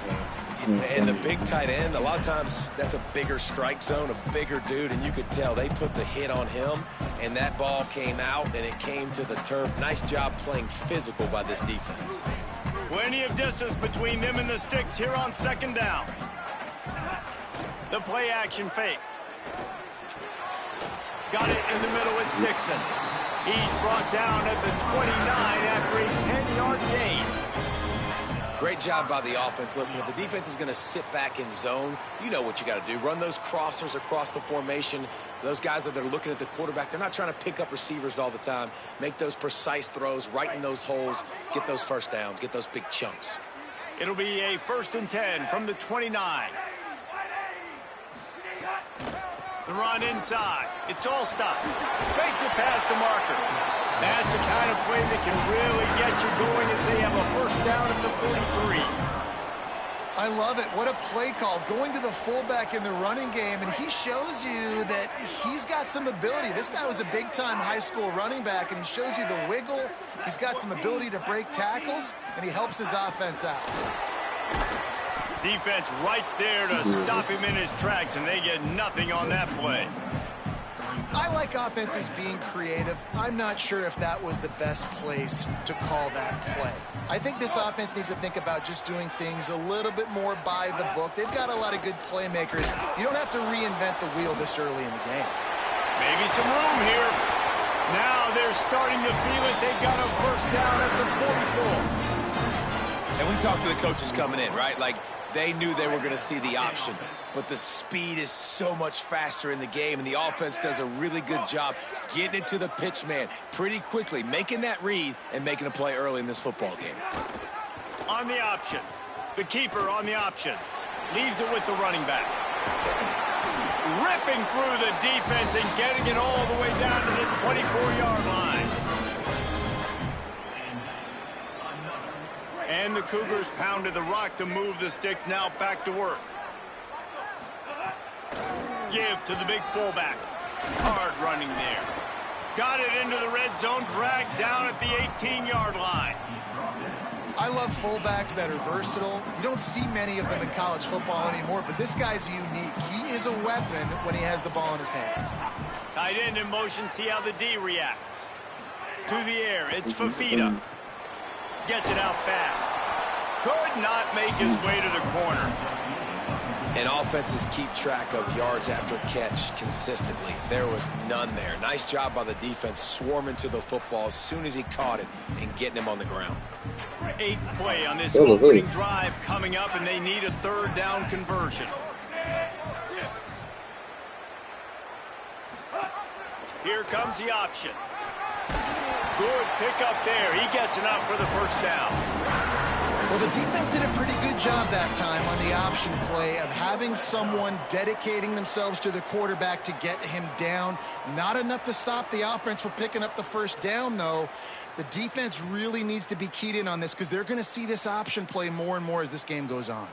And the big tight end, a lot of times that's a bigger strike zone, a bigger dude, and you could tell they put the hit on him, and that ball came out, and it came to the turf. Nice job playing physical by this defense. Plenty of distance between them and the sticks here on second down. The play action fake. Got it in the middle, it's Dixon. He's brought down at the 29 after a 10-yard gain. Great job by the offense. Listen, if the defense is going to sit back in zone, you know what you got to do. Run those crossers across the formation. Those guys that are looking at the quarterback, they're not trying to pick up receivers all the time. Make those precise throws, right in those holes, get those first downs, get those big chunks. It'll be a 1st and 10 from the 29. The run inside. It's Allstott. Fakes it past the marker. That's the kind of play that can really get you going as they have a first down at the 43. I love it. What a play call. Going to the fullback in the running game, and he shows you that he's got some ability. This guy was a big-time high school running back, and he shows you the wiggle. He's got some ability to break tackles, and he helps his offense out. Defense right there to stop him in his tracks, and they get nothing on that play. I like offenses being creative. I'm not sure if that was the best place to call that play. I think this offense needs to think about just doing things a little bit more by the book. They've got a lot of good playmakers. You don't have to reinvent the wheel this early in the game. Maybe some room here. Now they're starting to feel it. They've got a first down at the 44. And we talked to the coaches coming in, right? Like, they knew they were going to see the option. But the speed is so much faster in the game, and the offense does a really good job getting it to the pitch man pretty quickly, making that read and making a play early in this football game. On the option. The keeper on the option. Leaves it with the running back. Ripping through the defense and getting it all the way down to the 24-yard line. And the Cougars pounded the rock to move the sticks, now back to work. Give to the big fullback. Hard running there. Got it into the red zone, dragged down at the 18-yard line. I love fullbacks that are versatile. You don't see many of them in college football anymore, but this guy's unique. He is a weapon when he has the ball in his hands. Tight end in motion, see how the D reacts. To the air, it's Fafita. Gets it out fast. Could not make his way to the corner. And offenses keep track of yards after catch consistently. There was none there. Nice job by the defense swarming to the football as soon as he caught it and getting him on the ground. 8th play on this opening drive coming up, and they need a 3rd down conversion. Here comes the option. Good pickup there. He gets enough for the first down. Well, the defense did a pretty good job that time on the option play of having someone dedicating themselves to the quarterback to get him down. Not enough to stop the offense from picking up the first down, though. The defense really needs to be keyed in on this because they're going to see this option play more and more as this game goes on.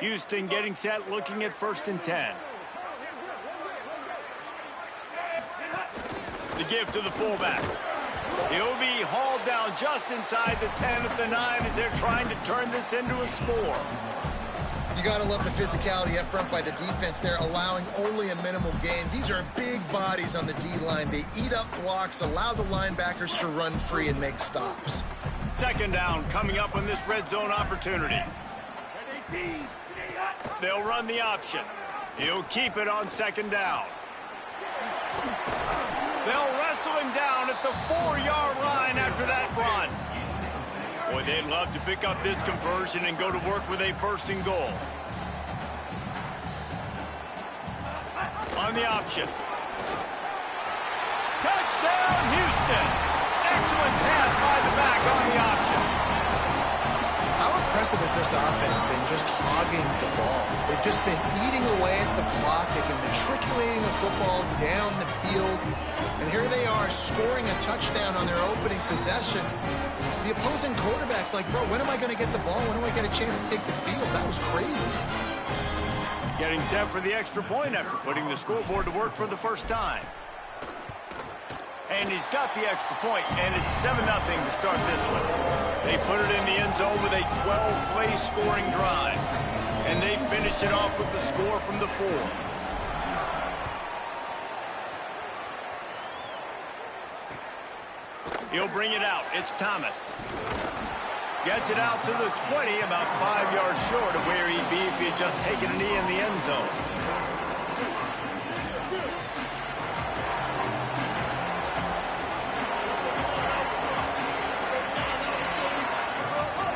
Houston getting set, looking at 1st and 10. The give to the fullback. He'll be hauled down just inside the 10 at the 9 as they're trying to turn this into a score. You got to love the physicality up front by the defense. They're allowing only a minimal gain. These are big bodies on the D-line. They eat up blocks, allow the linebackers to run free and make stops. 2nd down coming up on this red zone opportunity. They'll run the option. He'll keep it on 2nd down. They'll wrestle him down at the 4-yard line after that run. Boy, they'd love to pick up this conversion and go to work with a 1st and goal. On the option. Touchdown, Houston. Excellent pass by the back on the option. How impressive has this offense been just hogging the ball. They've just been eating away at the clock. They've been matriculating the football down the field. And here they are scoring a touchdown on their opening possession. The opposing quarterback's like, bro, when am I going to get the ball? When do I get a chance to take the field? That was crazy. Getting set for the extra point after putting the scoreboard to work for the first time. And he's got the extra point, and it's 7-0 to start this one. They put it in the end zone with a 12-play scoring drive. And they finish it off with the score from the 4. He'll bring it out. It's Thomas. Gets it out to the 20, about 5 yards short of where he'd be if he had just taken a knee in the end zone.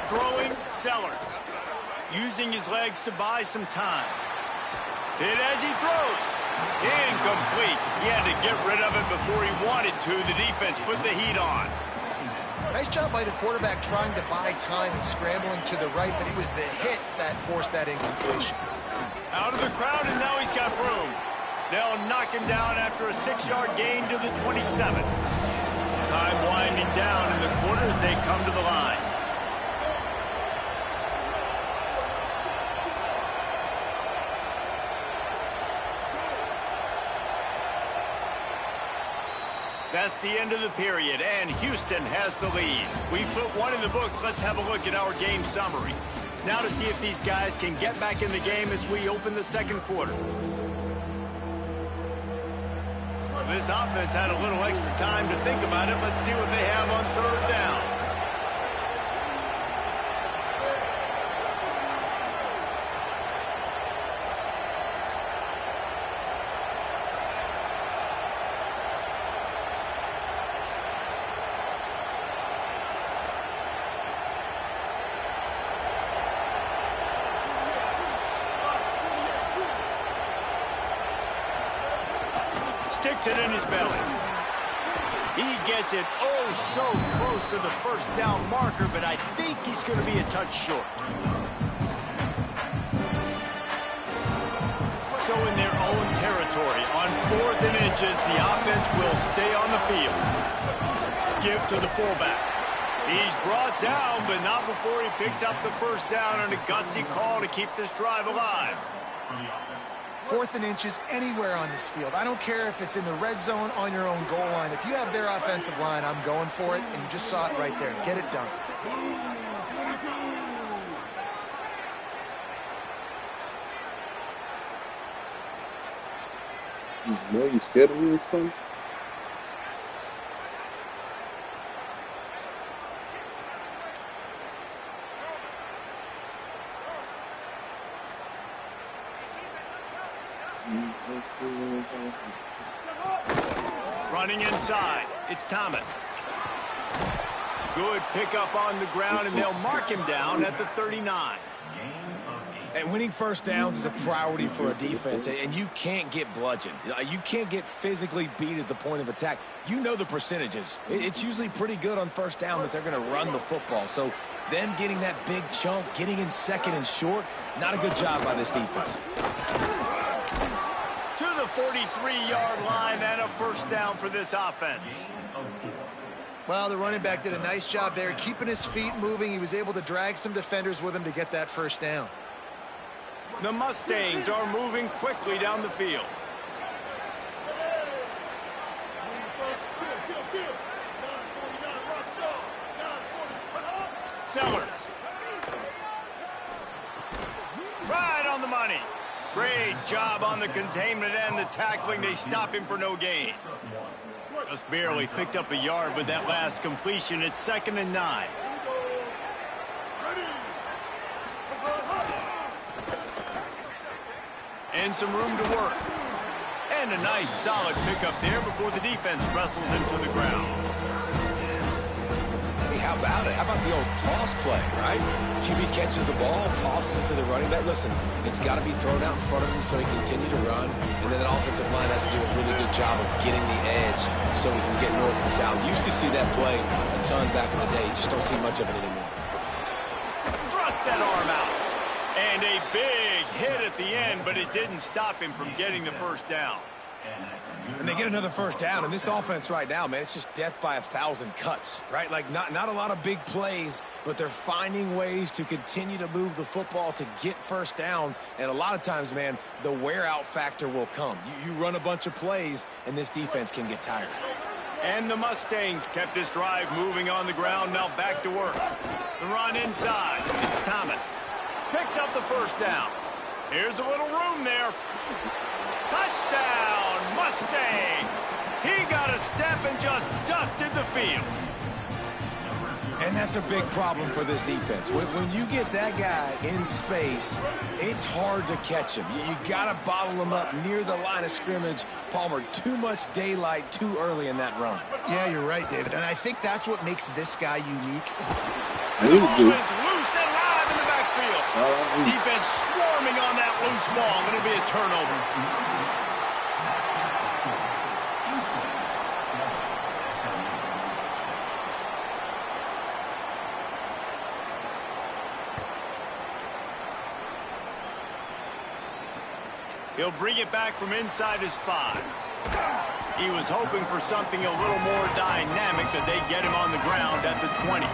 Throwing, Sellers. Using his legs to buy some time. Hit as he throws. Incomplete. He had to get rid of it before he wanted to. The defense put the heat on. Nice job by the quarterback trying to buy time and scrambling to the right, but it was the hit that forced that incompletion. Out of the crowd, and now he's got room. They'll knock him down after a 6-yard gain to the 27. Time winding down in the quarter as they come to the line. That's the end of the period, and Houston has the lead. We put one in the books. Let's have a look at our game summary. Now to see if these guys can get back in the game as we open the second quarter. This offense had a little extra time to think about it. Let's see what they have on third down. Sticks it in his belly. He gets it oh so close to the first down marker, but I think he's going to be a touch short. So in their own territory, on 4th and inches, the offense will stay on the field. Give to the fullback. He's brought down, but not before he picks up the first down on a gutsy call to keep this drive alive. 4th and inches anywhere on this field. I don't care if it's in the red zone on your own goal line. If you have their offensive line, I'm going for it, and you just saw it right there. Get it done. Man, you scared of me or something? Running inside, it's Thomas. Good pickup on the ground, and they'll mark him down at the 39. And winning first downs is a priority for a defense, and you can't get bludgeoned. You can't get physically beat at the point of attack. You know the percentages. It's usually pretty good on first down that they're going to run the football. So them getting that big chunk, getting in second and short, not a good job by this defense. To the 43-yard line and a first down for this offense. Well, the running back did a nice job there, keeping his feet moving. He was able to drag some defenders with him to get that first down. The Mustangs are moving quickly down the field. Sellers. Right on the money. Great job on the containment and the tackling. They stop him for no gain. Just barely picked up a yard with that last completion. It's 2nd and 9. And some room to work. And a nice solid pickup there before the defense wrestles him to the ground. Hey, how about it? How about the old toss play, right? QB catches the ball, tosses it to the running back. Listen, it's got to be thrown out in front of him so he can continue to run. And then that offensive line has to do a really good job of getting the edge so he can get north and south. Used to see that play a ton back in the day. You just don't see much of it anymore. Thrust that arm out. And a big hit at the end, but it didn't stop him from getting the first down. And they get another first down, and this offense right now, man, it's just death by 1,000 cuts, right? Like, not a lot of big plays, but they're finding ways to continue to move the football to get first downs, and a lot of times, man, the wear-out factor will come. You run a bunch of plays, and this defense can get tired. And the Mustangs kept this drive moving on the ground, now back to work. The run inside, it's Thomas. Picks up the first down. Here's a little room there. Touchdown, Mustangs! He got a step and just dusted the field. And that's a big problem for this defense. When you get that guy in space, it's hard to catch him. You got to bottle him up near the line of scrimmage. Palmer, too much daylight too early in that run. Yeah, you're right, David. And I think that's what makes this guy unique. The ball is loose and live in the backfield. Defense swarming on that loose ball. It'll be a turnover. He'll bring it back from inside his 5. He was hoping for something a little more dynamic, that they'd get him on the ground at the 20.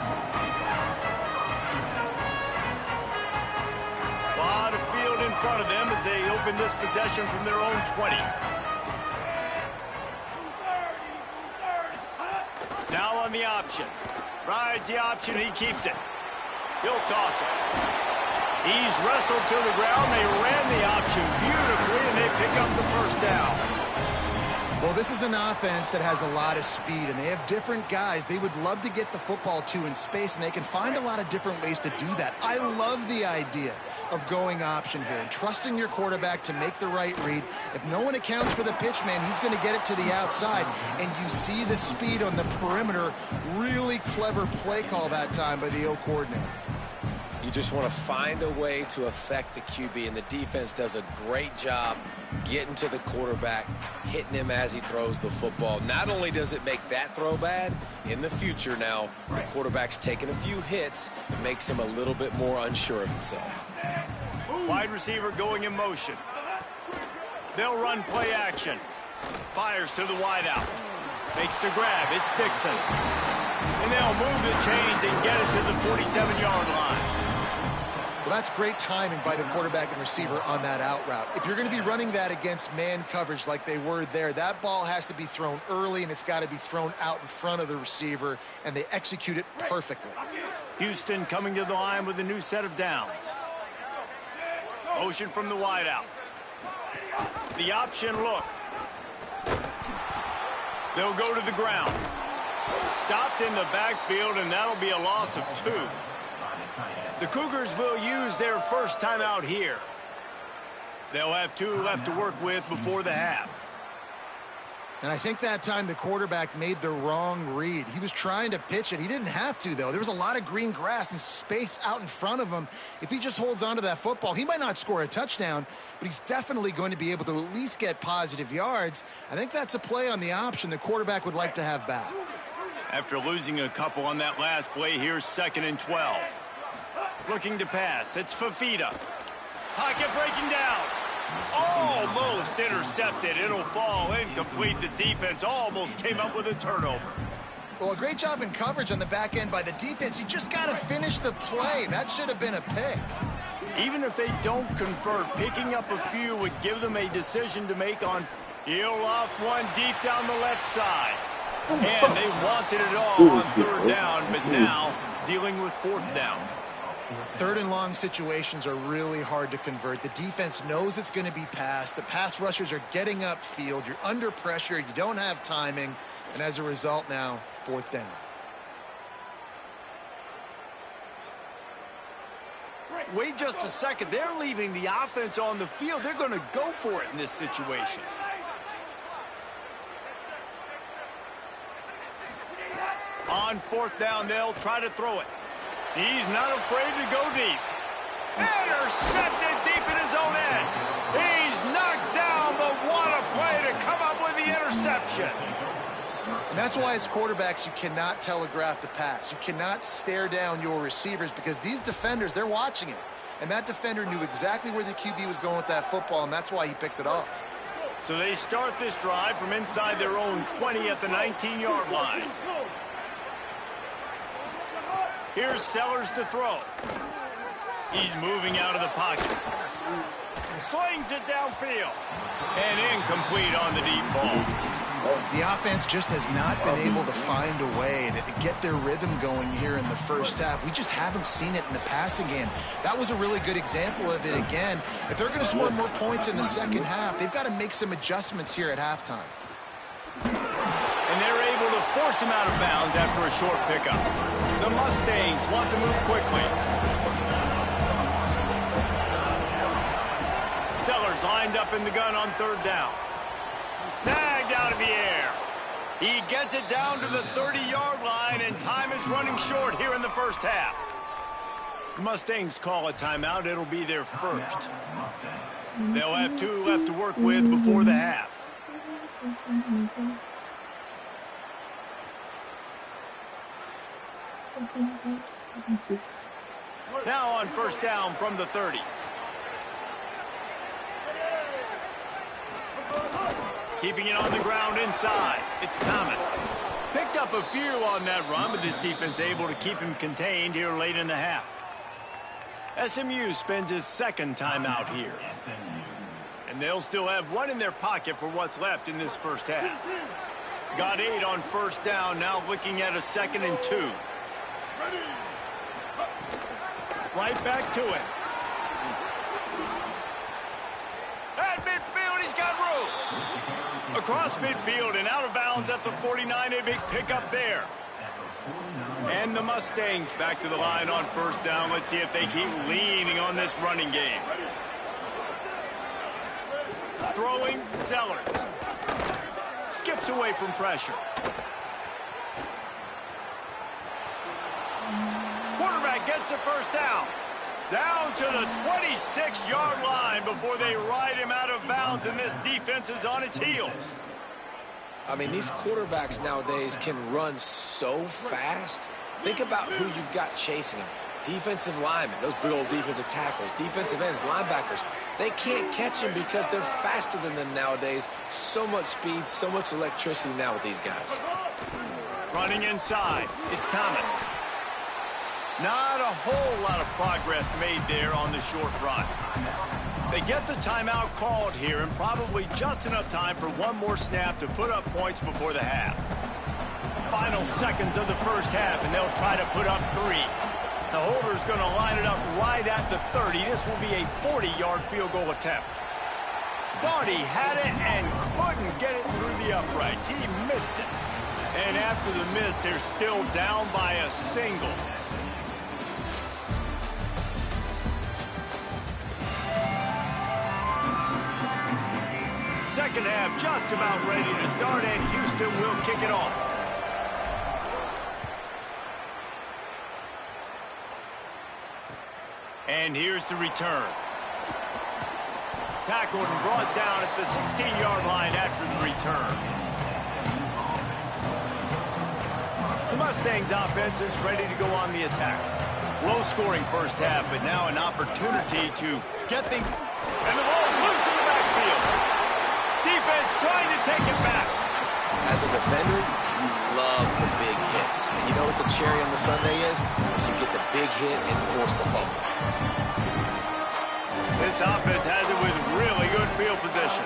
A lot of field in front of them as they open this possession from their own 20. Now on the option. Rides the option, he keeps it. He'll toss it. He's wrestled to the ground. They ran the option beautifully, and they pick up the first down. Well, this is an offense that has a lot of speed, and they have different guys they would love to get the football to in space, and they can find a lot of different ways to do that. I love the idea of going option here and trusting your quarterback to make the right read. If no one accounts for the pitch man, he's going to get it to the outside, and you see the speed on the perimeter. Really clever play call that time by the O coordinator. You just want to find a way to affect the QB, and the defense does a great job getting to the quarterback, hitting him as he throws the football. Not only does it make that throw bad, in the future now, the quarterback's taking a few hits. It makes him a little bit more unsure of himself. Wide receiver going in motion. They'll run play action. Fires to the wideout. Makes the grab. It's Dixon. And they'll move the chains and get it to the 47-yard line. Well, that's great timing by the quarterback and receiver on that out route. If you're going to be running that against man coverage like they were there, that ball has to be thrown early, and it's got to be thrown out in front of the receiver, and they execute it perfectly. Houston coming to the line with a new set of downs. Motion from the wideout. The option look. They'll go to the ground. Stopped in the backfield, and that'll be a loss of 2. The Cougars will use their first timeout here. They'll have 2 left to work with before the half. And I think that time the quarterback made the wrong read. He was trying to pitch it. He didn't have to, though. There was a lot of green grass and space out in front of him. If he just holds on to that football, he might not score a touchdown, but he's definitely going to be able to at least get positive yards. I think that's a play on the option the quarterback would like to have back. After losing a couple on that last play, here's 2nd and 12. Looking to pass. It's Fafita. Pocket breaking down. Almost intercepted. It'll fall incomplete. The defense almost came up with a turnover. Well, a great job in coverage on the back end by the defense. You just got to finish the play. That should have been a pick. Even if they don't convert, picking up a few would give them a decision to make on. He'll loft one deep down the left side. And they wanted it all on 3rd down, but now dealing with 4th down. 3rd and long situations are really hard to convert. The defense knows it's going to be passed. The pass rushers are getting upfield. You're under pressure. You don't have timing. And as a result now, 4th down. Wait just a second. They're leaving the offense on the field. They're going to go for it in this situation. On 4th down, they'll try to throw it. He's not afraid to go deep. Intercepted deep in his own end. He's knocked down, but what a play to come up with the interception. And that's why as quarterbacks, you cannot telegraph the pass. You cannot stare down your receivers because these defenders, they're watching it. And that defender knew exactly where the QB was going with that football, and that's why he picked it off. So they start this drive from inside their own 20 at the 19-yard line. Here's Sellers to throw. He's moving out of the pocket. Slings it downfield. And incomplete on the deep ball. The offense just has not been able to find a way to get their rhythm going here in the first half. We just haven't seen it in the passing game. That was a really good example of it again. If they're going to score more points in the second half, they've got to make some adjustments here at halftime. And they're able to force him out of bounds after a short pickup. The Mustangs want to move quickly. Sellers lined up in the gun on third down. Snagged out of the air. He gets it down to the 30-yard line, and time is running short here in the first half. The Mustangs call a timeout. It'll be their first. They'll have 2 left to work with before the half. Now on first down from the 30. Keeping it on the ground inside. It's Thomas. Picked up a few on that run, but this defense able to keep him contained here late in the half. SMU spends his second timeout here. And they'll still have 1 in their pocket for what's left in this first half. Got 8 on first down, now looking at a 2nd and 2. Right back to it. At midfield, he's got room. Across midfield and out of bounds at the 49, a big pickup there. And the Mustangs back to the line on first down. Let's see if they keep leaning on this running game. Throwing, Sellers. Skips away from pressure. Quarterback gets the first down. Down to the 26-yard line before they ride him out of bounds, and this defense is on its heels. I mean, these quarterbacks nowadays can run so fast. Think about who you've got chasing them. Defensive linemen, those big old defensive tackles, defensive ends, linebackers. They can't catch them because they're faster than them nowadays. So much speed, so much electricity now with these guys. Running inside, it's Thomas. Not a whole lot of progress made there on the short run. They get the timeout called here, and probably just enough time for one more snap to put up points before the half. Final seconds of the first half, and they'll try to put up 3. The holder's going to line it up right at the 30. This will be a 40-yard field goal attempt. Thought he had it and couldn't get it through the uprights. He missed it. And after the miss, they're still down by a single. Second half just about ready to start, and Houston will kick it off. And here's the return. Tackled and brought down at the 16-yard line after the return. The Mustangs offense is ready to go on the attack. Low-scoring first half, but now an opportunity to get things. And the ball's loose in the backfield. Defense trying to take it back. As a defender, you love the big hits. And you know what the cherry on the sundae is? You get the big hit and force the fumble. This offense has it with really good field position.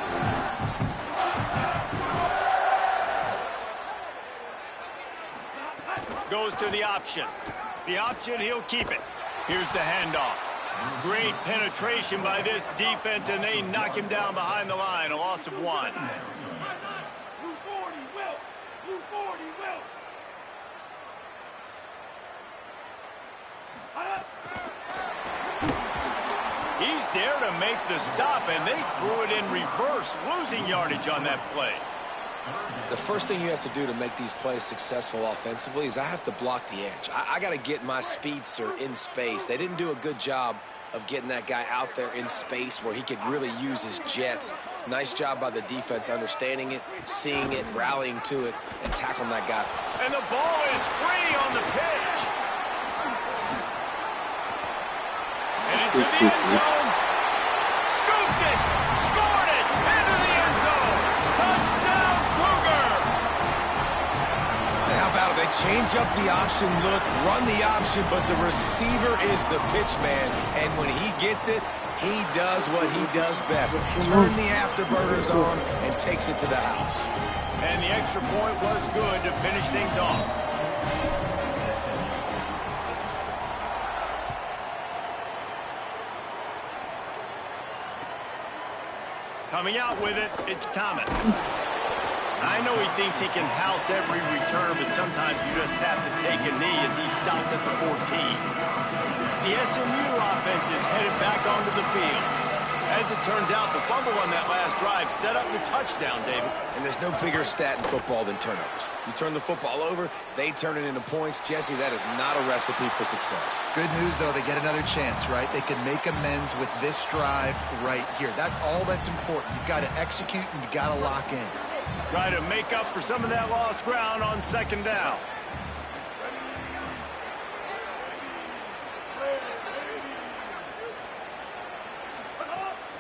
Goes to the option. The option, he'll keep it. Here's the handoff. Great penetration by this defense, and they knock him down behind the line. A loss of 1. Blue 40, Wilkes. Blue 40, Wilkes. He's there to make the stop, and they threw it in reverse, losing yardage on that play. The first thing you have to do to make these plays successful offensively is I have to block the edge. I got to get my speedster in space. They didn't do a good job of getting that guy out there in space where he could really use his jets. Nice job by the defense understanding it, seeing it, rallying to it, and tackling that guy. And the ball is free on the pitch. And into the end zone. Scooped it. Scored it. Into the end zone. Touchdown, Cougar. And how about it? They change up the option look, run the option, but the receiver is the pitch man. And when he gets it, he does what he does best. Turn the afterburners on and takes it to the house. And the extra point was good to finish things off. Coming out with it, it's Thomas. I know he thinks he can house every return, but sometimes you just have to take a knee as he stopped at the 14. The SMU offense is headed back onto the field. As it turns out, the fumble on that last drive set up the touchdown, David. And there's no bigger stat in football than turnovers. You turn the football over, they turn it into points. Jesse, that is not a recipe for success. Good news, though, they get another chance, right? They can make amends with this drive right here. That's all that's important. You've got to execute and you've got to lock in. Try to make up for some of that lost ground on second down.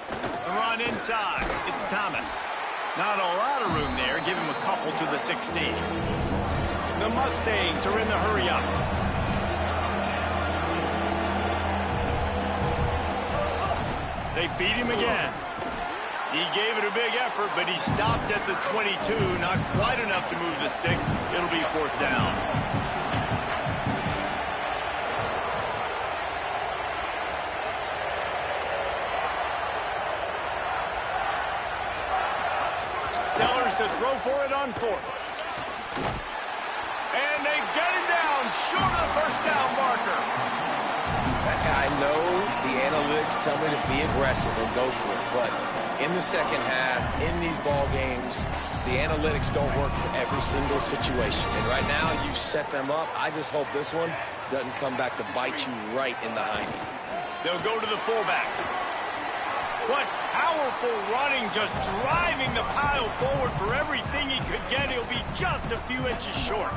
The run inside. It's Thomas. Not a lot of room there. Give him a couple to the 16. The Mustangs are in the hurry-up. They feed him again. He gave it a big effort, but he stopped at the 22. Not quite enough to move the sticks. It'll be fourth down. Sellers to throw for it on fourth. And they get him down short of the first down marker. I know the analytics tell me to be aggressive and go for it, but in the second half, in these ball games, the analytics don't work for every single situation. And right now, you set them up. I just hope this one doesn't come back to bite you right in the hiney. They'll go to the fullback. What powerful running, just driving the pile forward for everything he could get. He'll be just a few inches short.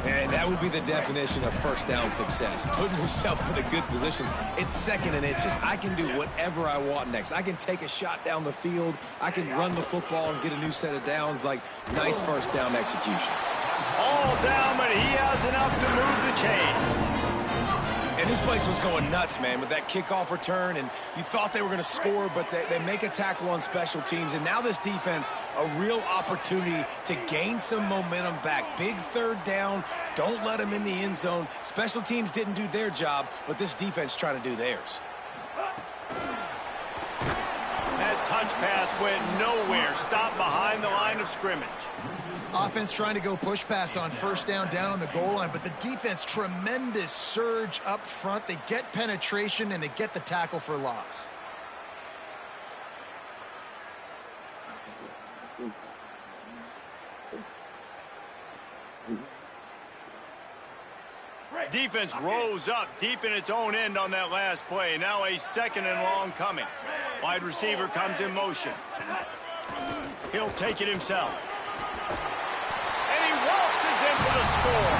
And that would be the definition of first down success. Putting yourself in a good position. It's second and inches. I can do whatever I want next. I can take a shot down the field. I can run the football and get a new set of downs. Like, nice first down execution. All down, but he has enough to move the chains. And this place was going nuts, man, with that kickoff return. And you thought they were going to score, but they make a tackle on special teams. And now this defense, a real opportunity to gain some momentum back. Big third down. Don't let them in the end zone. Special teams didn't do their job, but this defense trying to do theirs. That touch pass went nowhere. Stopped behind the line of scrimmage. Offense trying to go push pass on first down on the goal line, but the defense, tremendous surge up front. They get penetration, and they get the tackle for loss. Defense rose up deep in its own end on that last play. Now a second and long coming. Wide receiver comes in motion. He'll take it himself. And he waltzes in for the score.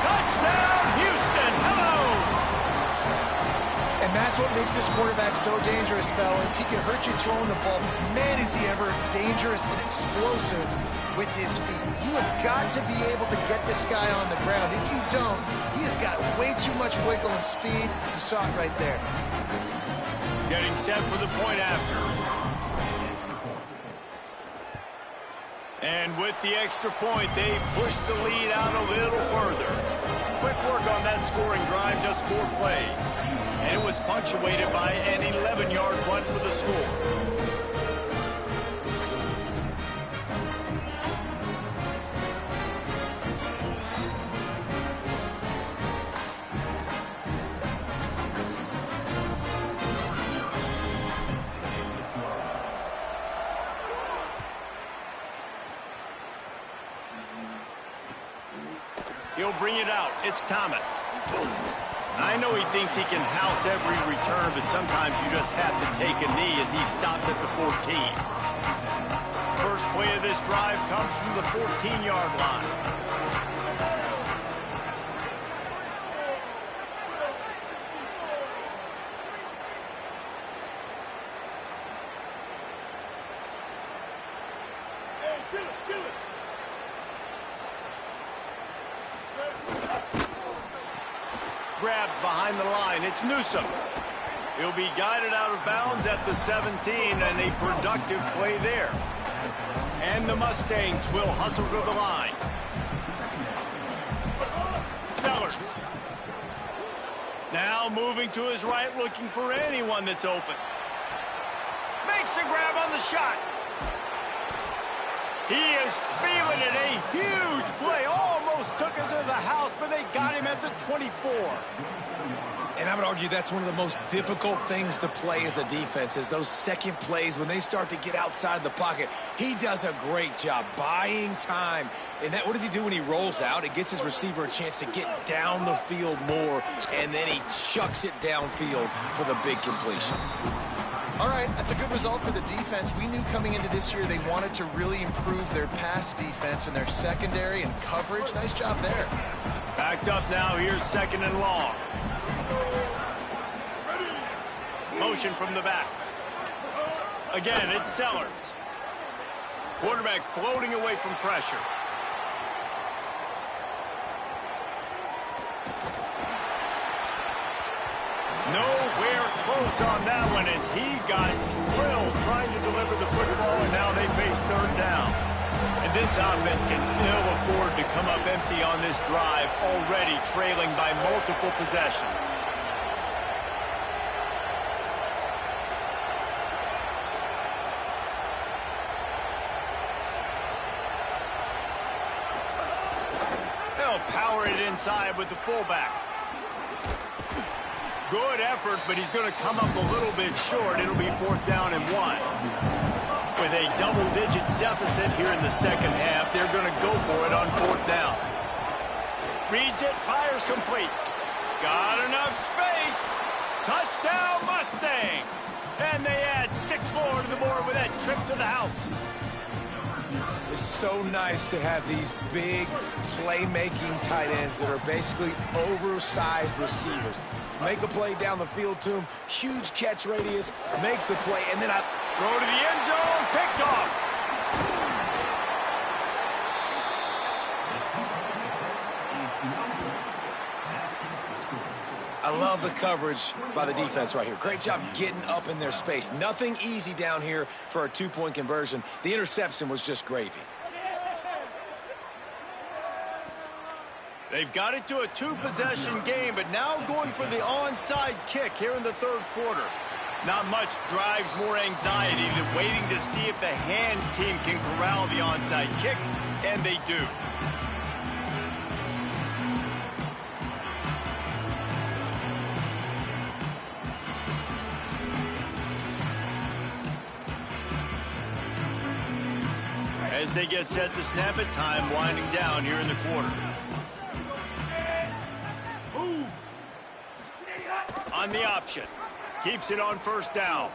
Touchdown, Houston. Hello. And that's what makes this quarterback so dangerous, fellas. He can hurt you throwing the ball. Man, is he ever dangerous and explosive with his feet. You have got to be able to get this guy on the ground. If you don't, he has got way too much wiggle and speed. You saw it right there. Getting set for the point after. And with the extra point, they push the lead out a little further. Quick work on that scoring drive, just 4 plays. And it was punctuated by an 11-yard run for the score. He'll bring it out. It's Thomas. I know he thinks he can house every return, but sometimes you just have to take a knee as he stopped at the 14. First play of this drive comes from the 14-yard line. Grabbed behind the line. It's Newsome. He'll be guided out of bounds at the 17, and a productive play there. And the Mustangs will hustle to the line. Sellers. Now moving to his right, looking for anyone that's open. Makes a grab on the shot. He is feeling it. A huge play. Almost took it to the house, but they got him at the 24. And I would argue that's one of the most difficult things to play as a defense is those second plays when they start to get outside the pocket. He does a great job buying time. And what does he do when he rolls out? It gets his receiver a chance to get down the field more, and then he chucks it downfield for the big completion. All right, that's a good result for the defense. We knew coming into this year they wanted to really improve their pass defense and their secondary and coverage. Nice job there. Backed up now. Here's second and long. Motion from the back. Again, it's Sellers. Quarterback floating away from pressure. Nowhere close on that one as he got drilled trying to deliver the football, and now they face third down. And this offense can ill afford to come up empty on this drive, already trailing by multiple possessions. They'll power it inside with the fullback. Good effort, but he's going to come up a little bit short. It'll be 4th down and 1. With a double-digit deficit here in the second half, they're going to go for it on 4th down. Reads it, fires complete. Got enough space. Touchdown Mustangs. And they add 6 more to the board with that trip to the house. It's so nice to have these big playmaking tight ends that are basically oversized receivers. Make a play down the field to him, huge catch radius, makes the play, and then I throw to the end zone, picked off. I love the coverage by the defense right here. Great job getting up in their space. Nothing easy down here for a 2-point conversion. The interception was just gravy. They've got it to a 2-possession game, but now going for the onside kick here in the 3rd quarter. Not much drives more anxiety than waiting to see if the hands team can corral the onside kick, and they do. As they get set to snap it, time winding down here in the quarter. On the option. Keeps it on 1st down.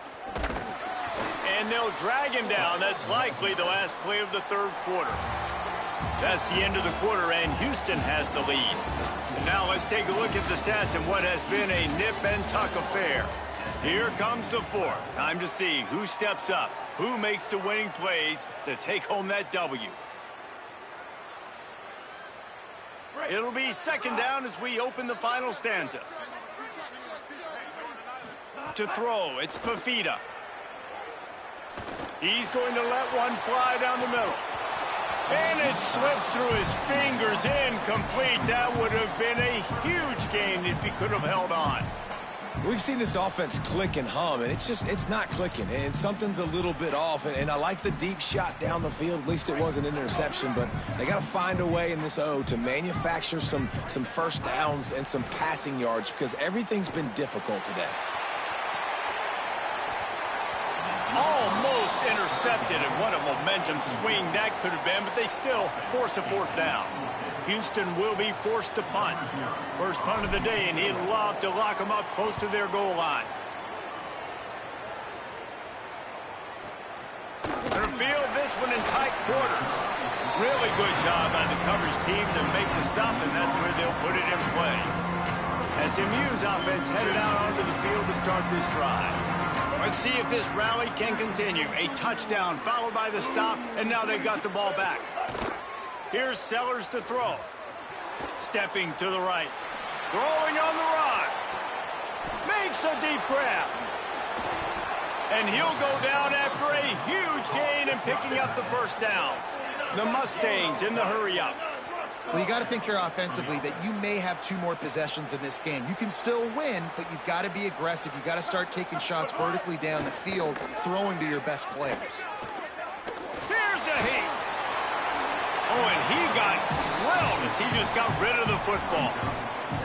And they'll drag him down. That's likely the last play of the 3rd quarter. That's the end of the quarter, and Houston has the lead. And now let's take a look at the stats and what has been a nip-and-tuck affair. Here comes the 4th. Time to see who steps up, who makes the winning plays to take home that W. It'll be 2nd down as we open the final stanza. To throw, it's Fafita. He's going to let one fly down the middle. And it slips through his fingers, incomplete. That would have been a huge gain if he could have held on. We've seen this offense click and hum, and it's not clicking, and something's a little bit off. And I like the deep shot down the field. At least it wasn't an interception, but they got to find a way in this O to manufacture some first downs and some passing yards because everything's been difficult today. Almost intercepted, and what a momentum swing that could have been, but they still force a 4th down. Houston will be forced to punt. First punt of the day, and he'd love to lock them up close to their goal line. They'll field this one in tight quarters. Really good job by the coverage team to make the stop, and that's where they'll put it in play. SMU's offense headed out onto the field to start this drive. Let's see if this rally can continue. A touchdown followed by the stop, and now they've got the ball back. Here's Sellers to throw. Stepping to the right. Throwing on the run. Makes a deep grab. And he'll go down after a huge gain and picking up the first down. The Mustangs in the hurry-up. Well, you got to think here offensively that you may have 2 more possessions in this game. You can still win, but you've got to be aggressive. You've got to start taking shots vertically down the field, throwing to your best players. Here's a heat. Oh, and he got drilled as he just got rid of the football.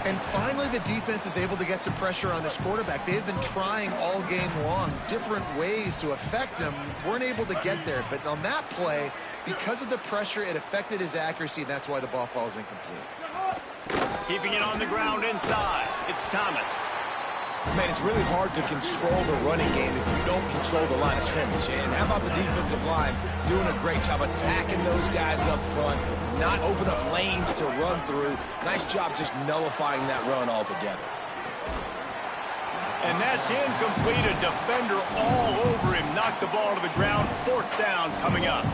And finally, the defense is able to get some pressure on this quarterback. They've been trying all game long different ways to affect him. Weren't able to get there. But on that play, because of the pressure, it affected his accuracy, and that's why the ball falls incomplete. Keeping it on the ground inside. It's Thomas. Man, it's really hard to control the running game if you don't control the line of scrimmage. And how about the defensive line doing a great job attacking those guys up front, not open up lanes to run through. Nice job just nullifying that run altogether. And that's incomplete. A defender all over him. Knocked the ball to the ground. 4th down coming up.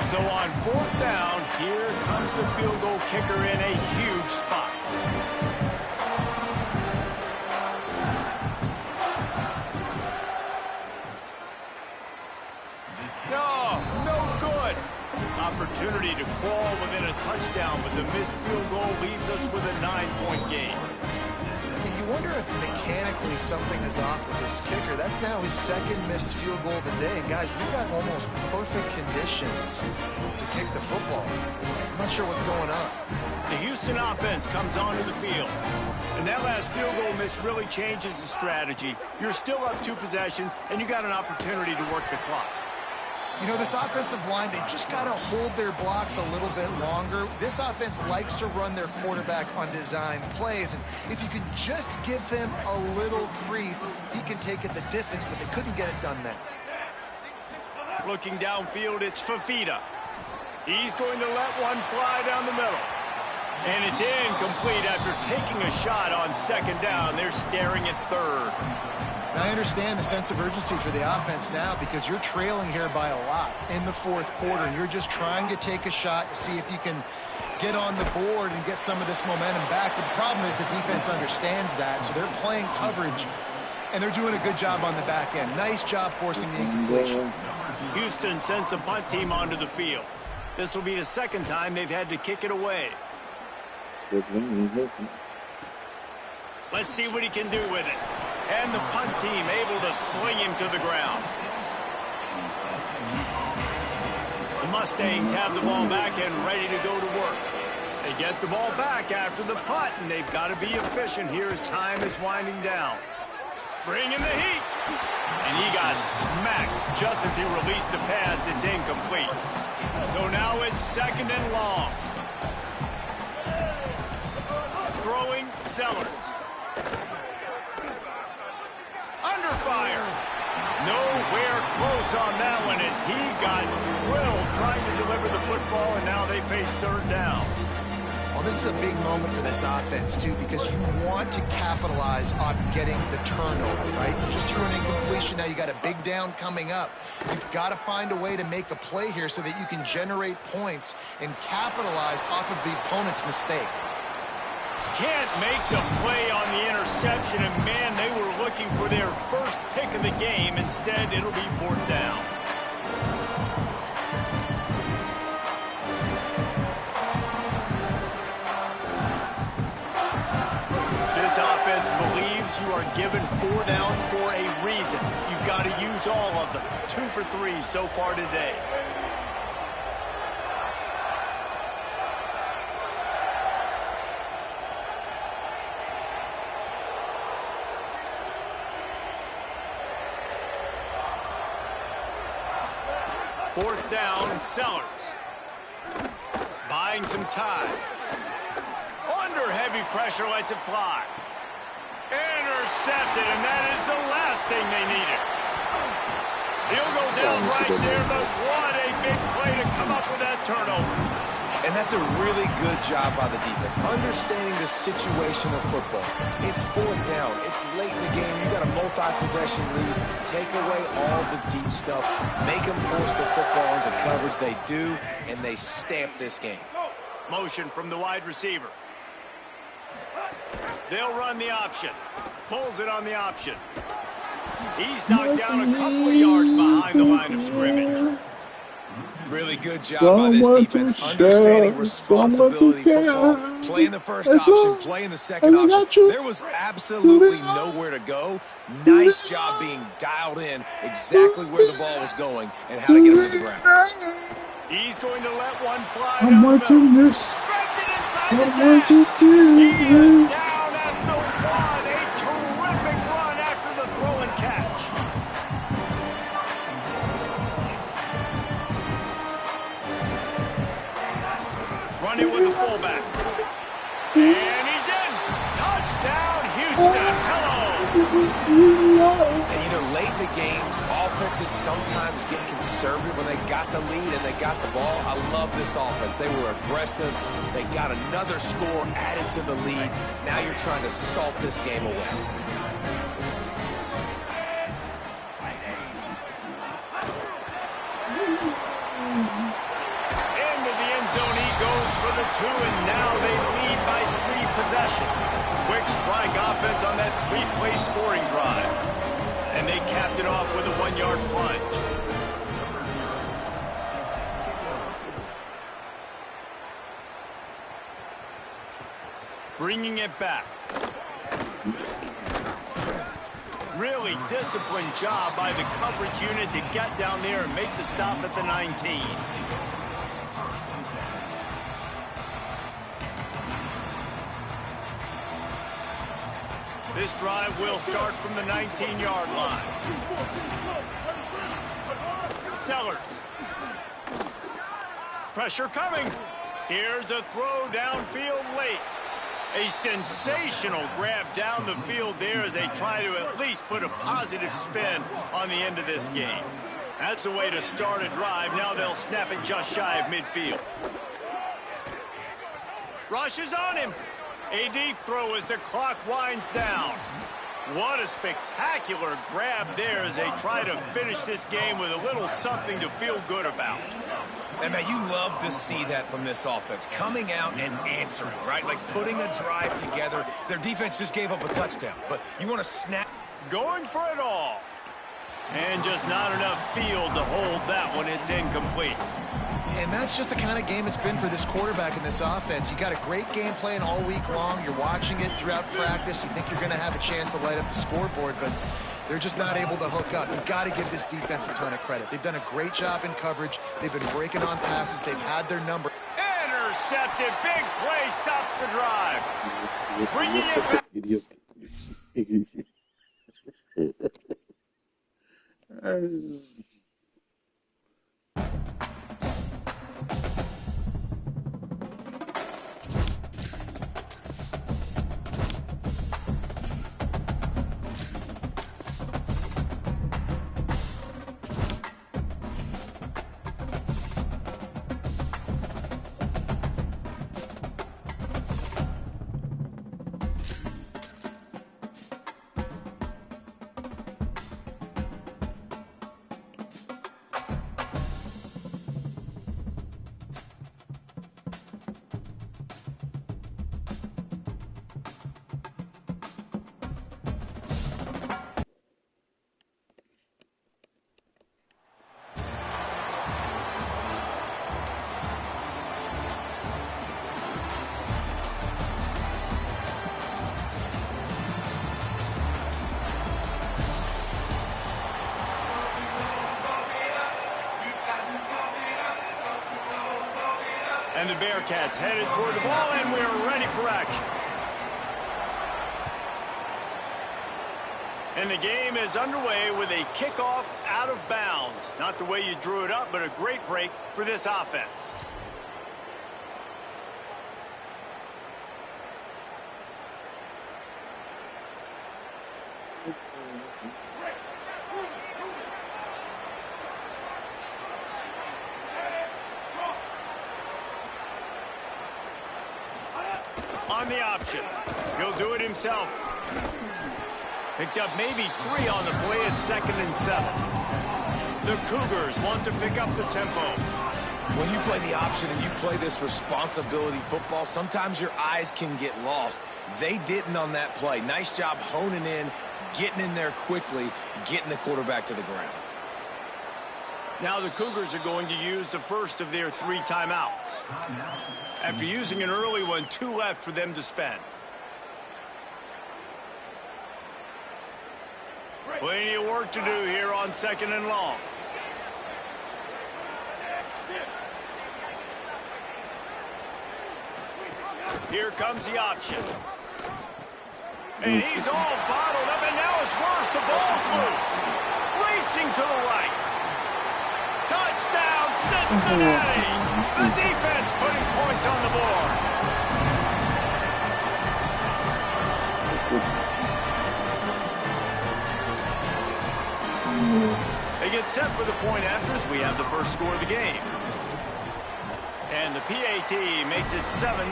So on 4th down, here comes the field goal kicker in a huge spot. No good. Opportunity to crawl within a touchdown, but the missed field goal leaves us with a 9-point game. And you wonder if mechanically something is off with this kicker. That's now his 2nd missed field goal of the day. And guys, we've got almost perfect conditions to kick the football. I'm not sure what's going on. The Houston offense comes onto the field. And that last field goal miss really changes the strategy. You're still up 2 possessions, and you got an opportunity to work the clock. You know, this offensive line, they just got to hold their blocks a little bit longer. This offense likes to run their quarterback on design plays. And if you can just give him a little crease, he can take it the distance, but they couldn't get it done then. Looking downfield, it's Fafita. He's going to let one fly down the middle. And it's incomplete after taking a shot on 2nd down. They're staring at 3rd. Now, I understand the sense of urgency for the offense now because you're trailing here by a lot in the 4th quarter, and you're just trying to take a shot to see if you can get on the board and get some of this momentum back. But the problem is the defense understands that, so they're playing coverage, and they're doing a good job on the back end. Nice job forcing the incompletion. Houston sends the punt team onto the field. This will be the 2nd time they've had to kick it away. Let's see what he can do with it. And the punt team able to sling him to the ground. The Mustangs have the ball back and ready to go to work. They get the ball back after the punt, and they've got to be efficient here as time is winding down. Bring in the heat. And he got smacked just as he released the pass. It's incomplete. So now it's 2nd and long. Throwing Sellers. Under fire. Nowhere close on that one as he got drilled trying to deliver the football, and now they face 3rd down. Well, this is a big moment for this offense, too, because you want to capitalize on getting the turnover, right? You just threw an incompletion. Now you got a big down coming up. You've got to find a way to make a play here so that you can generate points and capitalize off of the opponent's mistake. Can't make the play on the interception, and man, they were looking for their first pick of the game. Instead, it'll be 4th down. This offense believes you are given 4 downs for a reason. You've got to use all of them. 2 for 3 so far today. Fourth down, Sellers. Buying some time. Under heavy pressure, lets it fly. Intercepted, and that is the last thing they needed. He'll go down right there, but what a big play to come up with that turnover. And that's a really good job by the defense, understanding the situation of football. It's fourth down. It's late in the game. You got a multi-possession lead. Take away all the deep stuff. Make them force the football into coverage. They do, and they stamp this game. Motion from the wide receiver. They'll run the option. Pulls it on the option. He's knocked down a couple of yards behind the line of scrimmage. Really good job by this defense, understanding responsibility football. Playing the first option, playing the second option. There was absolutely nowhere to go. Nice job being dialed in exactly where the ball was going and how to get him to the ground. He's going to let one fly I'm down the watching middle. this. Stretch it inside I'm the 10. watching He is this. down at the 1. A terrific run after the throw and catch. Running with the fullback. And he's in. Touchdown, Houston. Hello. And, late in the games, offenses sometimes get conservative when they got the lead and they got the ball. I love this offense. They were aggressive. They got another score added to the lead. Now you're trying to salt this game away. Into the end zone he goes for the 2, and now they lead by 3 possessions. Quick strike offense on that 3-play scoring drive. And they capped it off with a 1-yard punt. Bringing it back. Really disciplined job by the coverage unit to get down there and make the stop at the 19. This drive will start from the 19-yard line. Sellers. Pressure coming. Here's a throw downfield late. A sensational grab down the field there as they try to at least put a positive spin on the end of this game. That's the way to start a drive. Now they'll snap it just shy of midfield. Rush is on him. A deep throw as the clock winds down. What a spectacular grab there as they try to finish this game with a little something to feel good about. And, man, you love to see that from this offense. Coming out and answering, right? Like putting a drive together. Their defense just gave up a touchdown. But you want to snap. Going for it all. And just not enough field to hold that one. It's incomplete. And that's just the kind of game it's been for this quarterback in this offense. You got a great game plan all week long. You're watching it throughout practice. You think you're going to have a chance to light up the scoreboard, but they're just not able to hook up. You've got to give this defense a ton of credit. They've done a great job in coverage. They've been breaking on passes. They've had their number. Intercepted. Big play stops the drive. Bringing it back. Idiot. And the Bearcats headed toward the ball, and we're ready for action. And the game is underway with a kickoff out of bounds. Not the way you drew it up, but a great break for this offense. On the option. He'll do it himself. Picked up maybe 3 on the play at 2nd and 7. The Cougars want to pick up the tempo. When you play the option and you play this responsibility football, sometimes your eyes can get lost. They didn't on that play. Nice job honing in, getting in there quickly, getting the quarterback to the ground. Now the Cougars are going to use the first of their 3 timeouts. After using an early one, 2 left for them to spend. Plenty of work to do here on 2nd and long. Here comes the option. And he's all bottled up, and now it's worse. The ball's loose. Racing to the right. Touchdown, Cincinnati! The defense putting points on the board. They get set for the point after as we have the first score of the game. And the PAT makes it 7-0.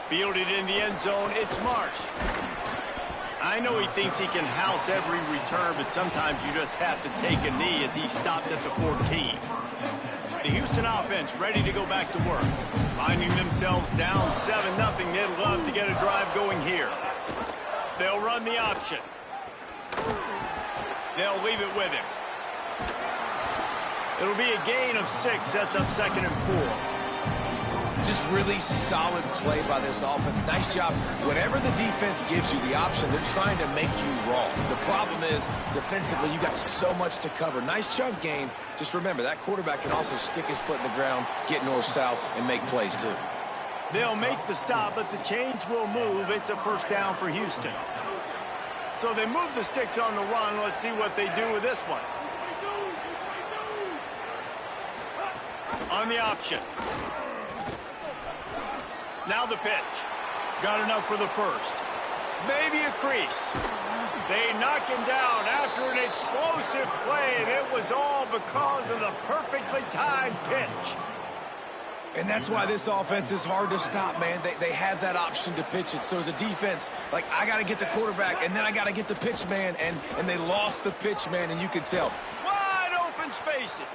Fielded in the end zone, it's Marsh. I know he thinks he can house every return, but sometimes you just have to take a knee as he stopped at the 14. The Houston offense ready to go back to work. Finding themselves down 7-0, they'd love to get a drive going here. They'll run the option. They'll leave it with him. It'll be a gain of 6, sets up 2nd and 4. Just really solid play by this offense. Nice job. Whatever the defense gives you the option, they're trying to make you wrong. The problem is, defensively, you got so much to cover. Nice chunk gain. Just remember, that quarterback can also stick his foot in the ground, get north-south, and make plays too. They'll make the stop, but the chains will move. It's a first down for Houston. So they move the sticks on the run. Let's see what they do with this one. On the option. Now the pitch. Got enough for the first. Maybe a crease. They knock him down after an explosive play, and it was all because of the perfectly timed pitch. And that's why this offense is hard to stop, man. They have that option to pitch it. So as a defense, like, I got to get the quarterback, and then I got to get the pitch man, and they lost the pitch man, and you could tell. Wide open spacing.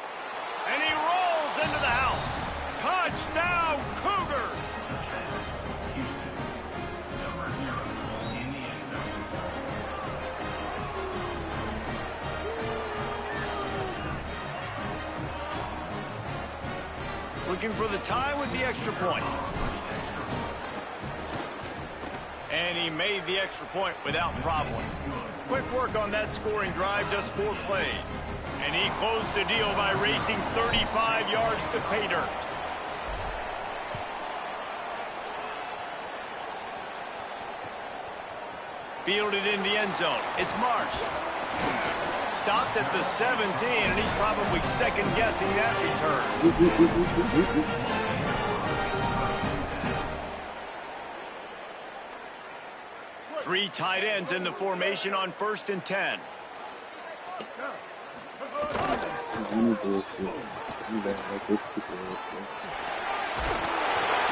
And he rolls into the house. Touchdown, Cougars! Looking for the tie with the extra point. And he made the extra point without problem. Quick work on that scoring drive, just 4 plays. And he closed the deal by racing 35 yards to pay dirt. Fielded in the end zone. It's Marsh. Stopped at the 17, and he's probably second-guessing that return. 3 tight ends in the formation on 1st and 10.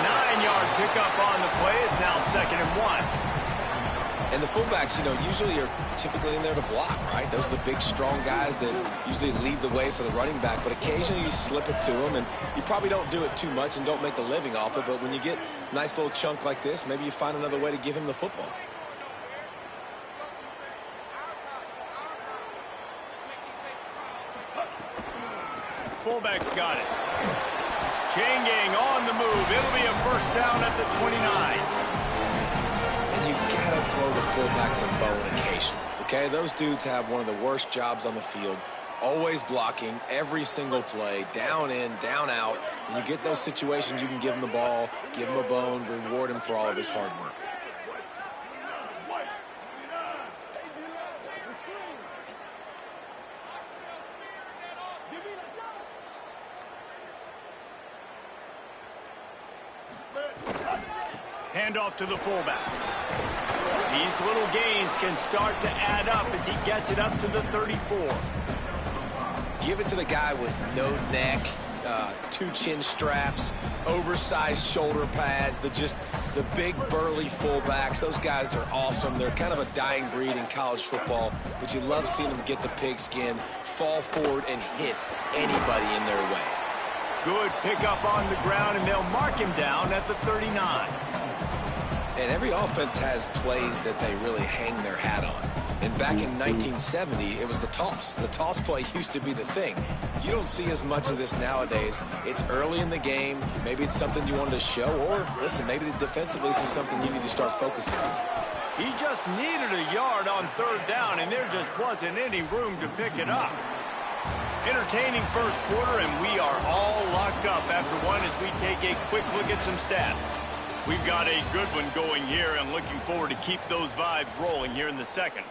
Nine-yard pickup on the play. It's now 2nd and 1. And the fullbacks, usually are typically in there to block, right? Those are the big, strong guys that usually lead the way for the running back. But occasionally you slip it to them, and you probably don't do it too much and don't make a living off it. But when you get a nice little chunk like this, maybe you find another way to give him the football. Fullback's got it. Chain gang on the move. It'll be a first down at the 29. You gotta throw the fullbacks a bone occasionally, okay? Those dudes have one of the worst jobs on the field, always blocking every single play, down in, down out. When you get those situations, you can give him the ball, give him a bone, reward him for all of his hard work. Handoff to the fullback. These little gains can start to add up as he gets it up to the 34. Give it to the guy with no neck, 2 chin straps, oversized shoulder pads, the big burly fullbacks. Those guys are awesome. They're kind of a dying breed in college football, but you love seeing them get the pigskin, fall forward, and hit anybody in their way. Good pickup on the ground, and they'll mark him down at the 39. And every offense has plays that they really hang their hat on. And back in 1970, it was the toss. The toss play used to be the thing. You don't see as much of this nowadays. It's early in the game. Maybe it's something you wanted to show. Or, listen, maybe defensively this is something you need to start focusing on. He just needed a yard on 3rd down, and there just wasn't any room to pick it up. Entertaining first quarter, and we are all locked up after one as we take a quick look at some stats. We've got a good one going here, and looking forward to keep those vibes rolling here in the second.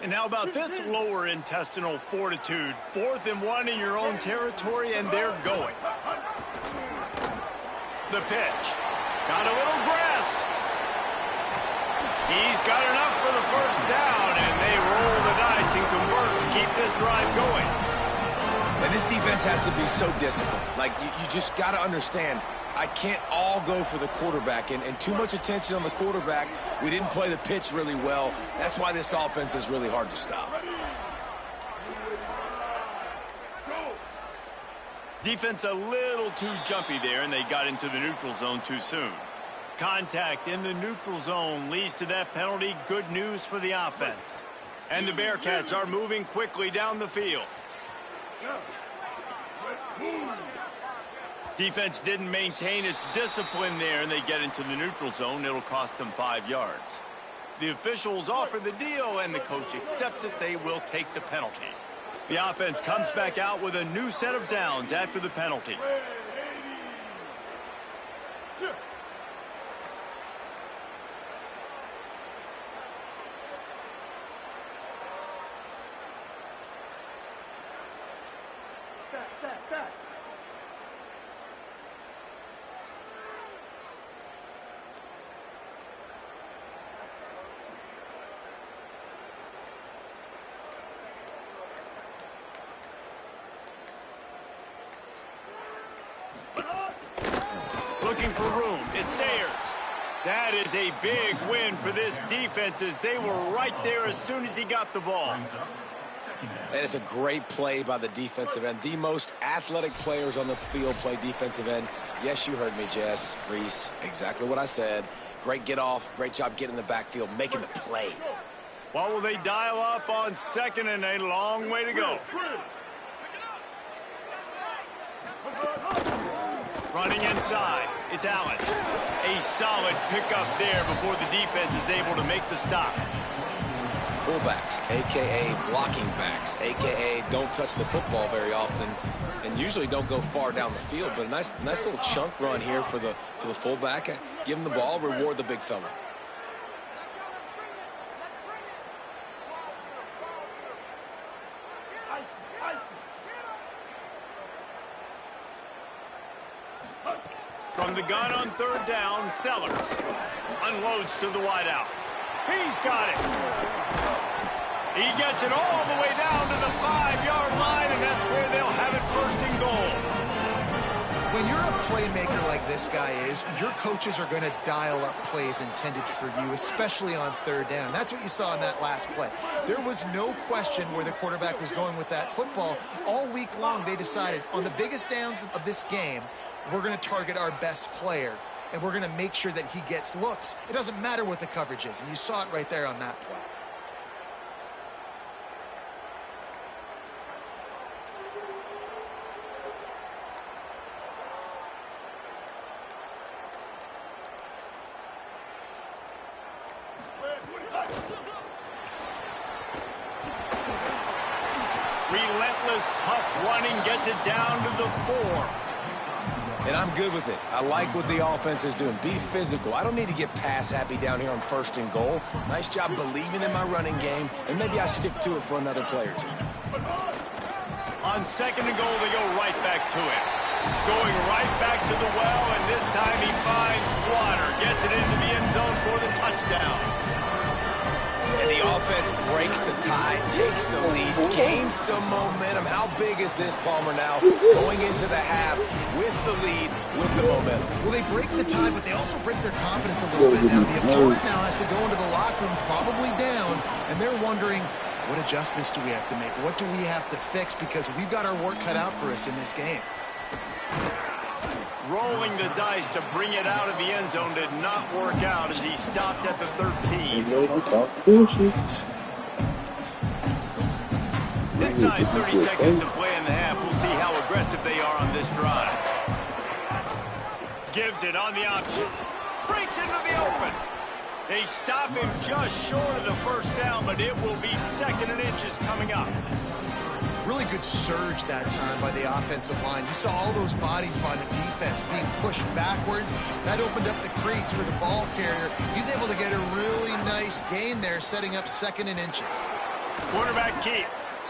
And how about this lower intestinal fortitude? 4th and 1 in your own territory, and they're going. The pitch. Got a little grass. He's got enough for the first down, and they roll the dice and convert to keep this drive going. And this defense has to be so disciplined. Like, you just got to understand, I can't all go for the quarterback, and too much attention on the quarterback. We didn't play the pitch really well. That's why this offense is really hard to stop. Defense a little too jumpy there, and they got into the neutral zone too soon. Contact in the neutral zone leads to that penalty. Good news for the offense. And the Bearcats are moving quickly down the field. Defense didn't maintain its discipline there, and they get into the neutral zone. It'll cost them 5 yards. The officials offer the deal, and the coach accepts it. They will take the penalty. The offense comes back out with a new set of downs after the penalty. Stat. Looking for room. It's Sayers. That is a big win for this defense as they were right there as soon as he got the ball. And it's a great play by the defensive end. The most athletic players on the field play defensive end. Yes, you heard me, Jess, Reese. Exactly what I said. Great get off. Great job getting in the backfield, making the play. What will they dial up on 2nd and a long way to go? Running inside. It's Allen. A solid pickup there before the defense is able to make the stop. Fullbacks, a.k.a. blocking backs, a.k.a. don't touch the football very often and usually don't go far down the field. But a nice little chunk run here for the fullback. Give him the ball, reward the big fella. From the gun on 3rd down, Sellers unloads to the wideout. He's got it. He gets it all the way down to the 5-yard line, and that's where they'll have it 1st and goal. When you're a playmaker like this guy is, your coaches are going to dial up plays intended for you, especially on 3rd down. That's what you saw in that last play. There was no question where the quarterback was going with that football. All week long, they decided on the biggest downs of this game, we're going to target our best player, and we're going to make sure that he gets looks. It doesn't matter what the coverage is, and you saw it right there on that play. Relentless, tough running gets it down to the 4. And I'm good with it. I like what the offense is doing. Be physical. I don't need to get pass happy down here on 1st and goal. Nice job believing in my running game, and maybe I stick to it for another play or two. On 2nd and goal, they go right back to it. Going right back to the well, and this time he finds water. Gets it into the end zone for the touchdown. And the offense breaks the tie, takes the lead, gains some momentum. How big is this, Palmer, now? Going into the half with the lead, with the momentum. Well, they break the tie, but they also break their confidence a little bit now. The opponent now has to go into the locker room probably down, and they're wondering, what adjustments do we have to make? What do we have to fix? Because we've got our work cut out for us in this game. Rolling the dice to bring it out of the end zone did not work out as he stopped at the 13. Inside 30 seconds to play in the half. We'll see how aggressive they are on this drive. Gives it on the option. Breaks into the open. They stop him just short of the first down, but it will be 2nd and inches coming up. Really good surge that time by the offensive line. You saw all those bodies by the defense being pushed backwards. That opened up the crease for the ball carrier. He's able to get a really nice gain there, setting up 2nd and inches. Quarterback keep.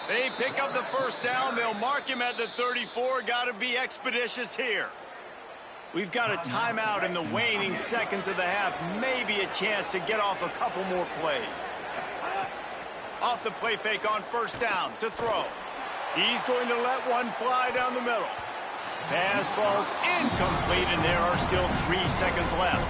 They pick up the first down. They'll mark him at the 34. Got to be expeditious here. We've got a timeout in the waning seconds of the half. Maybe a chance to get off a couple more plays. Off the play fake on first down to throw. He's going to let one fly down the middle. Pass falls incomplete, and there are still 3 seconds left.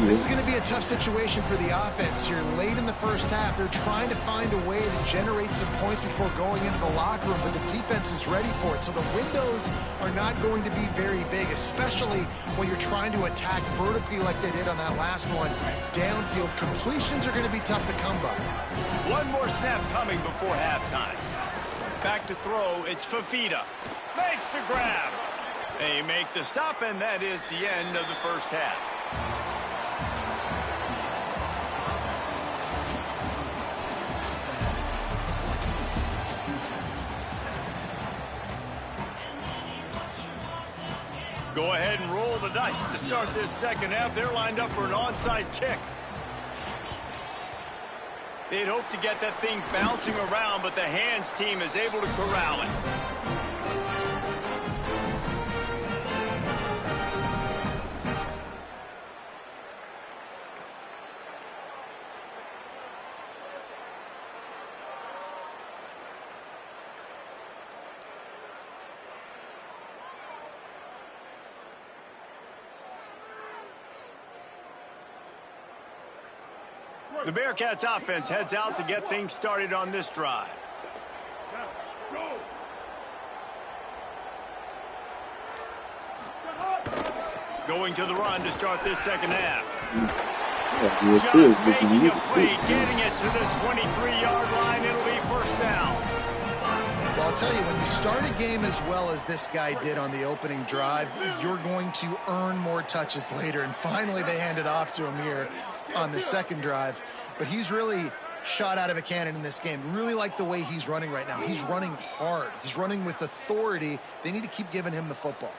This is going to be a tough situation for the offense here. Late in the first half, they're trying to find a way to generate some points before going into the locker room, but the defense is ready for it. So the windows are not going to be very big, especially when you're trying to attack vertically like they did on that last one. Downfield completions are going to be tough to come by. One more snap coming before halftime. Back to throw, it's Fafita. Makes the grab. They make the stop, and that is the end of the first half. Go ahead and roll the dice to start this second half. They're lined up for an onside kick. They'd hope to get that thing bouncing around, but the hands team is able to corral it. The Bearcats offense heads out to get things started on this drive. Going to the run to start this second half. Just making a play, getting it to the 23-yard line. It'll be first down. Well, I'll tell you, when you start a game as well as this guy did on the opening drive, you're going to earn more touches later. And finally, they hand it off to him here on the second drive. But he's really shot out of a cannon in this game. Really like the way he's running right now. He's running hard. He's running with authority. They need to keep giving him the football.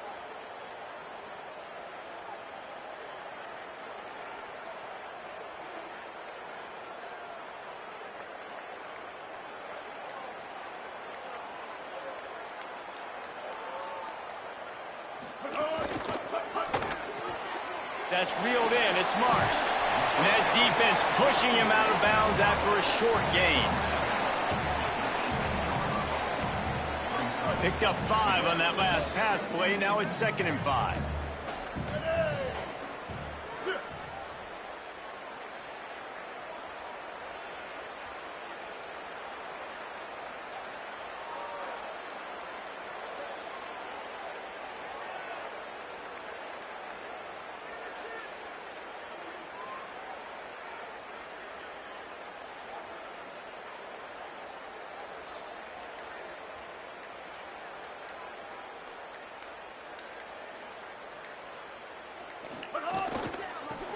That's reeled in. It's Marsh. And that defense pushing him out of bounds after a short gain. Picked up 5 on that last pass play. Now it's 2nd and 5.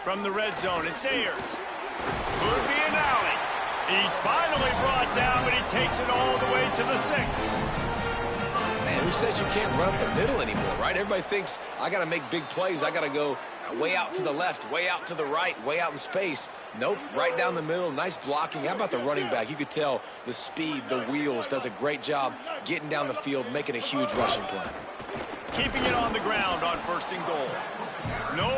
From the red zone, it's Ayers. Could be an alley. He's finally brought down, but he takes it all the way to the 6. Man, who says you can't run up the middle anymore, right? Everybody thinks, I got to make big plays. I got to go way out to the left, way out to the right, way out in space. Nope, right down the middle. Nice blocking. How about the running back? You could tell the speed, the wheels, does a great job getting down the field, making a huge rushing play. keeping it on the ground on 1st and goal. No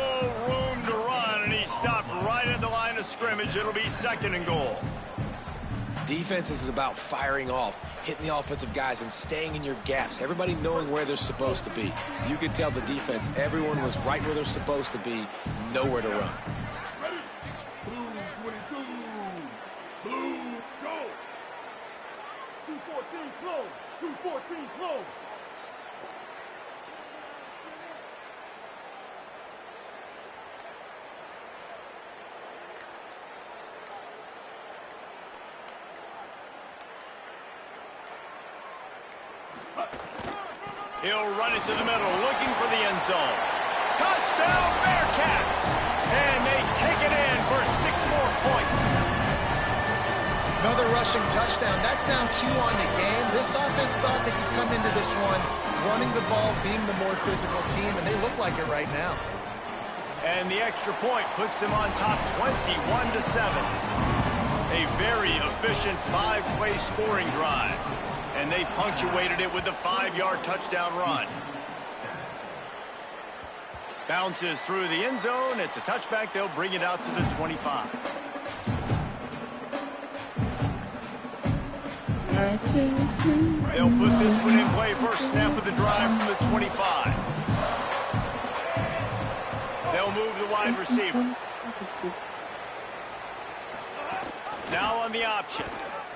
room to run, and he stopped right at the line of scrimmage. It'll be 2nd and goal. Defense is about firing off, hitting the offensive guys, and staying in your gaps. Everybody knowing where they're supposed to be. You could tell the defense, everyone was right where they're supposed to be, nowhere to run. Ready? Blue 22. Blue, go. 214 close. 214 close. He'll run it to the middle, looking for the end zone. Touchdown, Bearcats! And they take it in for 6 more points. Another rushing touchdown. That's now 2 on the game. This offense thought they could come into this one running the ball, being the more physical team, and they look like it right now. And the extra point puts them on top 21-7. A very efficient 5-play scoring drive. And they punctuated it with a 5-yard touchdown run. Bounces through the end zone. It's a touchback. They'll bring it out to the 25. They'll put this one in play. First snap of the drive from the 25. They'll move the wide receiver. Now on the option.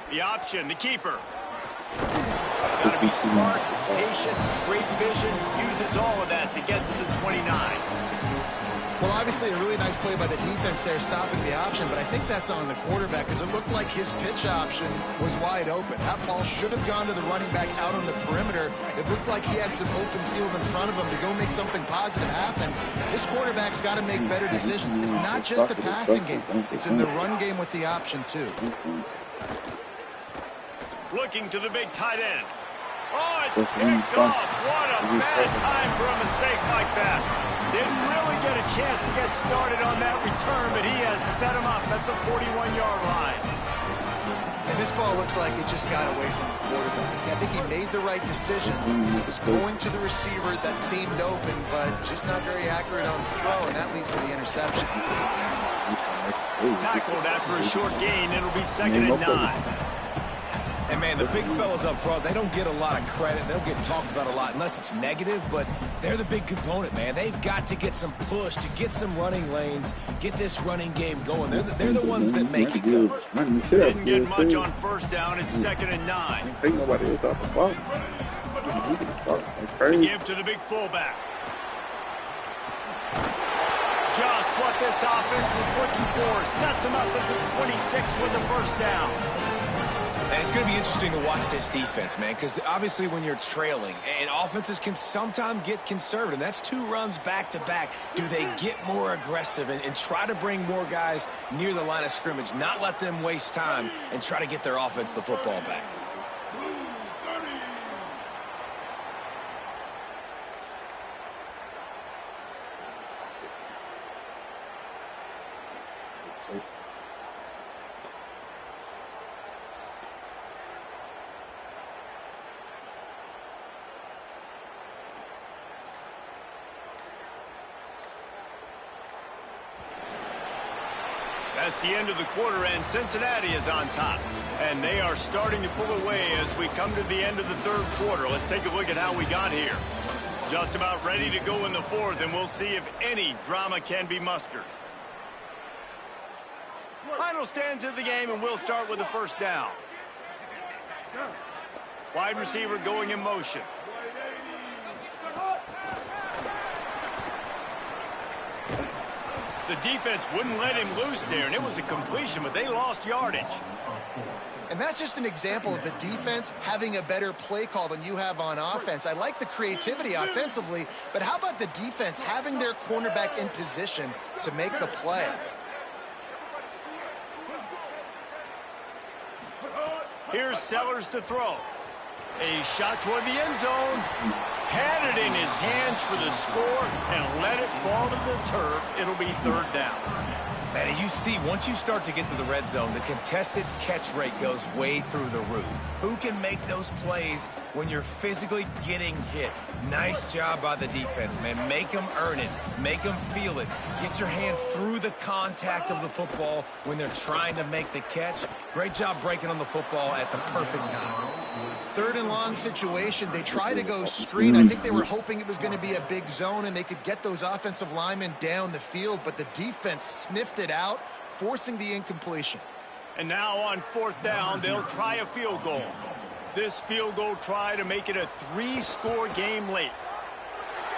The option, the keeper. Got to be smart, patient, great vision, uses all of that to get to the 29. Well, obviously a really nice play by the defense there, stopping the option, but I think that's on the quarterback because it looked like his pitch option was wide open. That ball should have gone to the running back out on the perimeter. It looked like he had some open field in front of him to go make something positive happen. This quarterback's got to make better decisions. It's not just the passing game. It's in the run game with the option, too. Looking to the big tight end. Oh, it's picked off. What a bad time for a mistake like that. Didn't really get a chance to get started on that return, but he has set him up at the 41-yard line. And this ball looks like it just got away from the quarterback. I think he made the right decision. He was going to the receiver that seemed open, but just not very accurate on the throw, and that leads to the interception. Tackled after a short gain. It'll be 2nd and 9. And, man, the big fellas up front, they don't get a lot of credit. They'll get talked about a lot unless it's negative, but they're the big component, man. They've got to get some push, to get some running lanes, get this running game going. They're the ones that make it go. Didn't get much on 1st down. It's 2nd and 9. Give to the big fullback. Just what this offense was looking for. Sets him up at the 26 with the 1st down. And it's going to be interesting to watch this defense, man, because obviously when you're trailing, and offenses can sometimes get conservative. That's 2 runs back-to-back. Do they get more aggressive and try to bring more guys near the line of scrimmage, not let them waste time, and try to get their offense the football back? That's the end of the quarter, and Cincinnati is on top. And they are starting to pull away as we come to the end of the 3rd quarter. Let's take a look at how we got here. Just about ready to go in the 4th, and we'll see if any drama can be mustered. Final stands of the game, and we'll start with the 1st down. Wide receiver going in motion. The defense wouldn't let him loose there, and it was a completion, but they lost yardage. And that's just an example of the defense having a better play call than you have on offense. I like the creativity offensively, but how about the defense having their cornerback in position to make the play? Here's Sellers to throw. A shot toward the end zone. Had it in his hands for the score and let it fall to the turf. It'll be 3rd down. Man, you see, once you start to get to the red zone, the contested catch rate goes way through the roof. Who can make those plays when you're physically getting hit. Nice job by the defense, man. Make them earn it. Make them feel it. Get your hands through the contact of the football when they're trying to make the catch. Great job breaking on the football at the perfect time. 3rd and long situation. They try to go screen. I think they were hoping it was going to be a big zone and they could get those offensive linemen down the field, but the defense sniffed it out, forcing the incompletion. And now on 4th down, they'll try a field goal. This field goal try to make it a 3-score game late.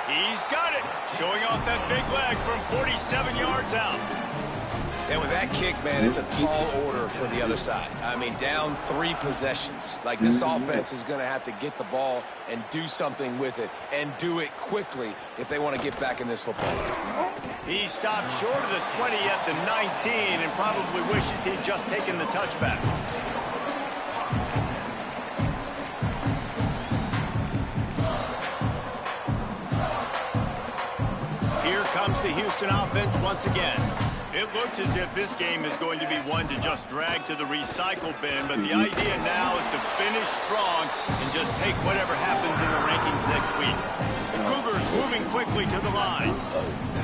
He's got it, showing off that big leg from 47 yards out. And with that kick, man, it's a tall order for the other side. I mean, down 3 possessions. Like, this offense is going to have to get the ball and do something with it, and do it quickly if they want to get back in this football game. He stopped short of the 20 at the 19 and probably wishes he'd just taken the touchback. Here comes the Houston offense once again. It looks as if this game is going to be one to just drag to the recycle bin, but the idea now is to finish strong and just take whatever happens in the rankings next week. The Cougars moving quickly to the line.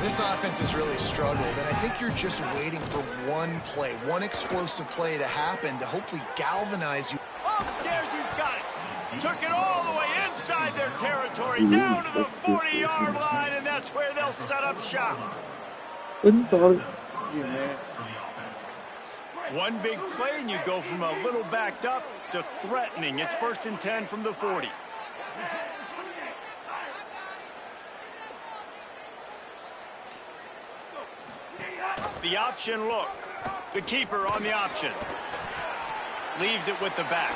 This offense has really struggled, and I think you're just waiting for one play, one explosive play to happen to hopefully galvanize you. Upstairs, he's got it. Took it all the way inside their territory, down to the 40-yard line, and that's where they'll set up shop. One big play, and you go from a little backed up to threatening. It's 1st and 10 from the 40. The option look. The keeper on the option. Leaves it with the back.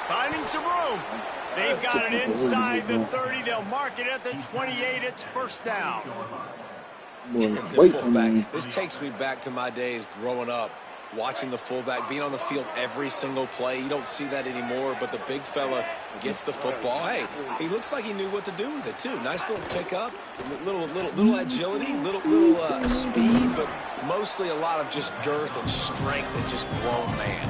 Finding some room. They've got it inside the 30. They'll mark it at the 28. It's 1st down. Fullback. This takes me back to my days growing up, watching the fullback, being on the field every single play. You don't see that anymore, but the big fella gets the football. Hey, he looks like he knew what to do with it, too. Nice little pickup, little agility, little speed, but mostly a lot of just girth and strength and just grown man.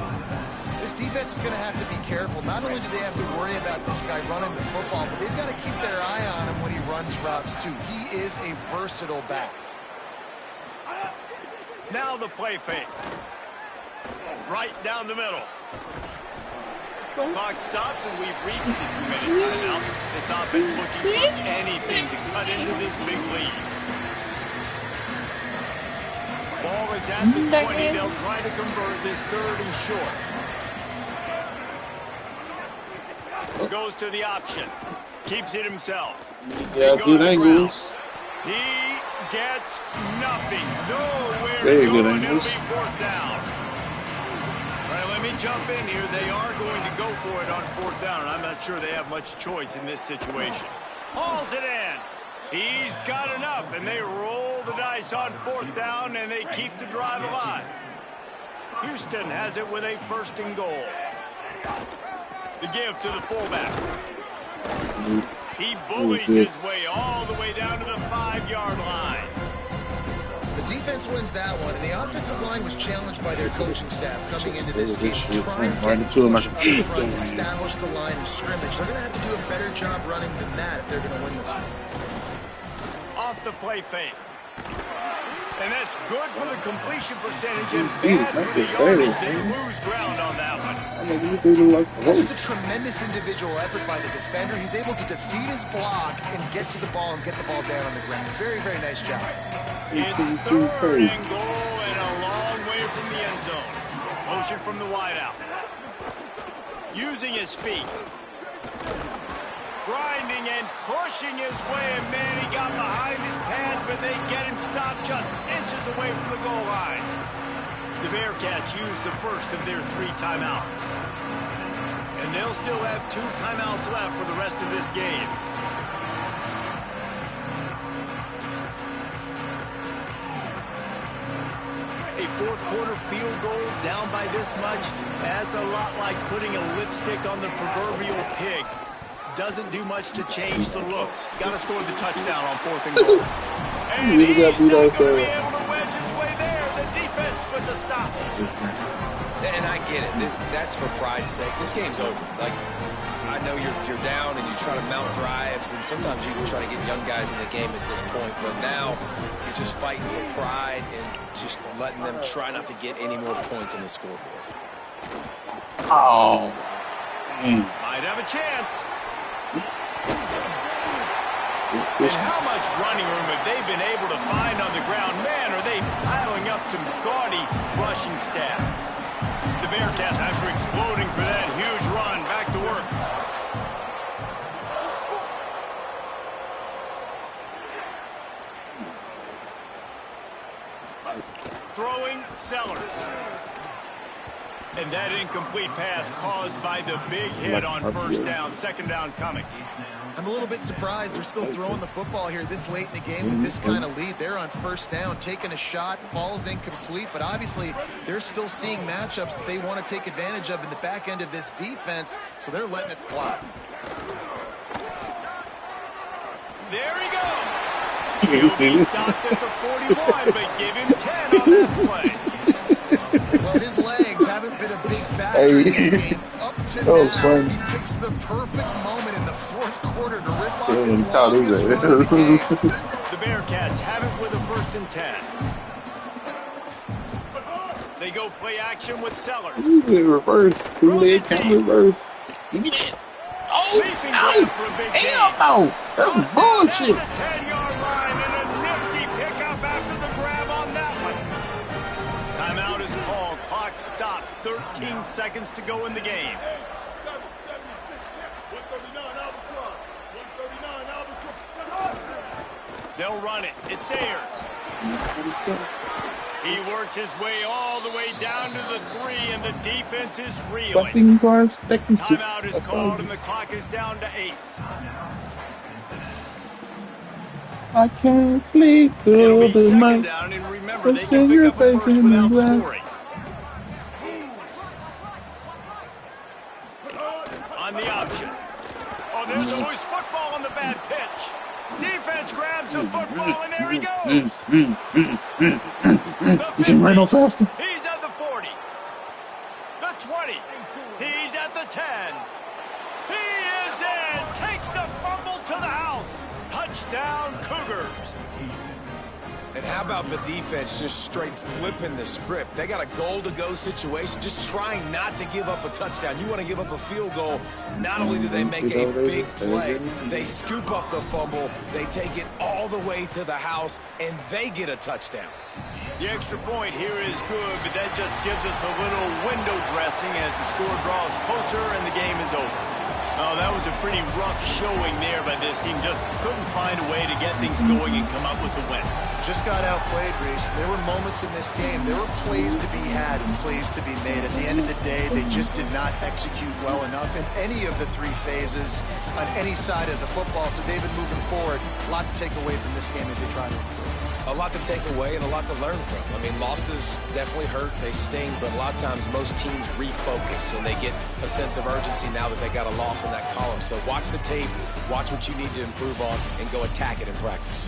This defense is going to have to be careful. Not only do they have to worry about this guy running the football, but they've got to keep their eye on him when he runs routes, too. He is a versatile back. Now the play fake. Right down the middle. Clock stops, and we've reached the 2-minute timeout. This offense looking for anything to cut into this big lead. Ball is at the 20. They'll try to convert this 3rd and short. Goes to the option. Keeps it himself. Yeah, good angles. He gets nothing. Nowhere Very to good go, and it'll angles. be 4th down. All right, let me jump in here. They are going to go for it on 4th down, and I'm not sure they have much choice in this situation. Hauls it in. He's got enough, and they roll the dice on 4th down, and they keep the drive alive. Houston has it with a 1st and goal. The give to the fullback. He bullies his way all the way down to the 5-yard line. The defense wins that one, and the offensive line was challenged by their coaching staff coming into this game to try and get push up front, establish the line of scrimmage. They're going to have to do a better job running than that if they're going to win this one. Off the play fake. And that's good for the completion percentage and bad for the yardage. They lose ground on that one. This is a tremendous individual effort by the defender. He's able to defeat his block and get to the ball and get the ball down on the ground. Very, very nice job. It's 3rd and goal and a long way from the end zone. Motion from the wideout. Using his feet. Grinding and pushing his way, and man, he got behind his pads, but they get him stopped just inches away from the goal line. The Bearcats use the first of their 3 timeouts. And they'll still have 2 timeouts left for the rest of this game. A 4th quarter field goal down by this much, that's a lot like putting a lipstick on the proverbial pig. Doesn't do much to change the looks. Got to score the touchdown on 4th and goal. And he's not going to be able to wedge his way there. The defense with the stop. And I get it. That's for pride's sake. This game's over. Like, I know you're down and you try to mount drives, and sometimes you can try to get young guys in the game at this point. But now you're just fighting for pride and just letting them try not to get any more points on the scoreboard. Oh. Might have a chance. And how much running room have they been able to find on the ground? Man, are they piling up some gaudy rushing stats. The Bearcats, after exploding for that huge run, back to work. Throwing Sellers. And that incomplete pass caused by the big hit on first down. Second down coming. I'm a little bit surprised they're still throwing the football here this late in the game with this kind of lead. They're on first down, taking a shot, falls incomplete, but obviously they're still seeing matchups that they want to take advantage of in the back end of this defense, so they're letting it fly. There he goes. He'll be stopped at the 41, but give him 10 on that play. Well, his legs haven't been a big factor in this game up to now. Fun. He picks the perfect moment in the fourth quarter to rip off his longest run of the game. The Bearcats have it with a 1st and 10. They go play action with Sellers. Reverse. Two-leg count reverse. Give me that. Leaping grab for a big gain. No. That's bullshit. At the 10-yard line and a nifty pickup after the grab on that one. Timeout is called. Clock stops. 13 seconds to go in the game. 139 Albatross. 139 Albatross. They'll run it. It's Ayers. He works his way all the way down to the 3, and the defense is reeling. Timeout is called, and the clock is down to 8. I can't sleep It'll be through the second night. down, and remember, they can pick up a first without scoring. On the option. Oh, there's always football on the bad pitch. Defense grabs the football, and there he goes. You can run no faster. He's at the 40. The 20. He's at the 10. He is in. Takes the fumble to the house. Touchdown, Cougars. And how about the defense just straight flipping the script? They got a goal-to-go situation, just trying not to give up a touchdown. You want to give up a field goal, not only do they make a big play, they scoop up the fumble, they take it all the way to the house, and they get a touchdown. The extra point here is good, but that just gives us a little window dressing as the score draws closer and the game is over. Oh, that was a pretty rough showing there by this team. Just couldn't find a way to get things going and come up with the win. Just got outplayed, Reese. There were moments in this game. There were plays to be had and plays to be made. At the end of the day, they just did not execute well enough in any of the 3 phases on any side of the football. So, David, moving forward, a lot to take away from this game as they try to improve. A lot to take away and a lot to learn from. I mean, losses definitely hurt, they sting, but a lot of times most teams refocus and they get a sense of urgency now that they got a loss in that column. So watch the tape, watch what you need to improve on, and go attack it in practice.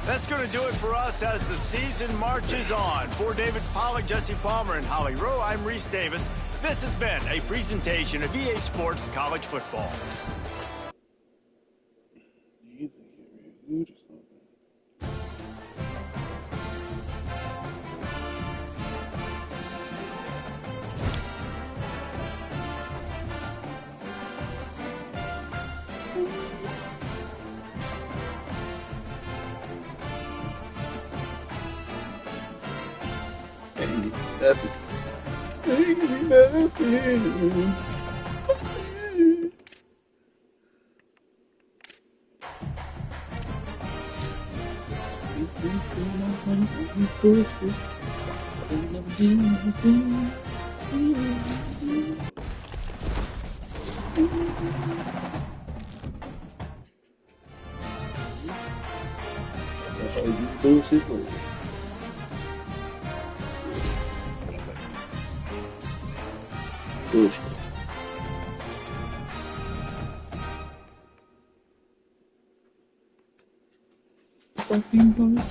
That's going to do it for us as the season marches on. For David Pollack, Jesse Palmer, and Holly Rowe, I'm Reese Davis. This has been a presentation of EA Sports College Football. Bullshit. Bullshit. Fucking bullshit.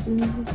Albatross.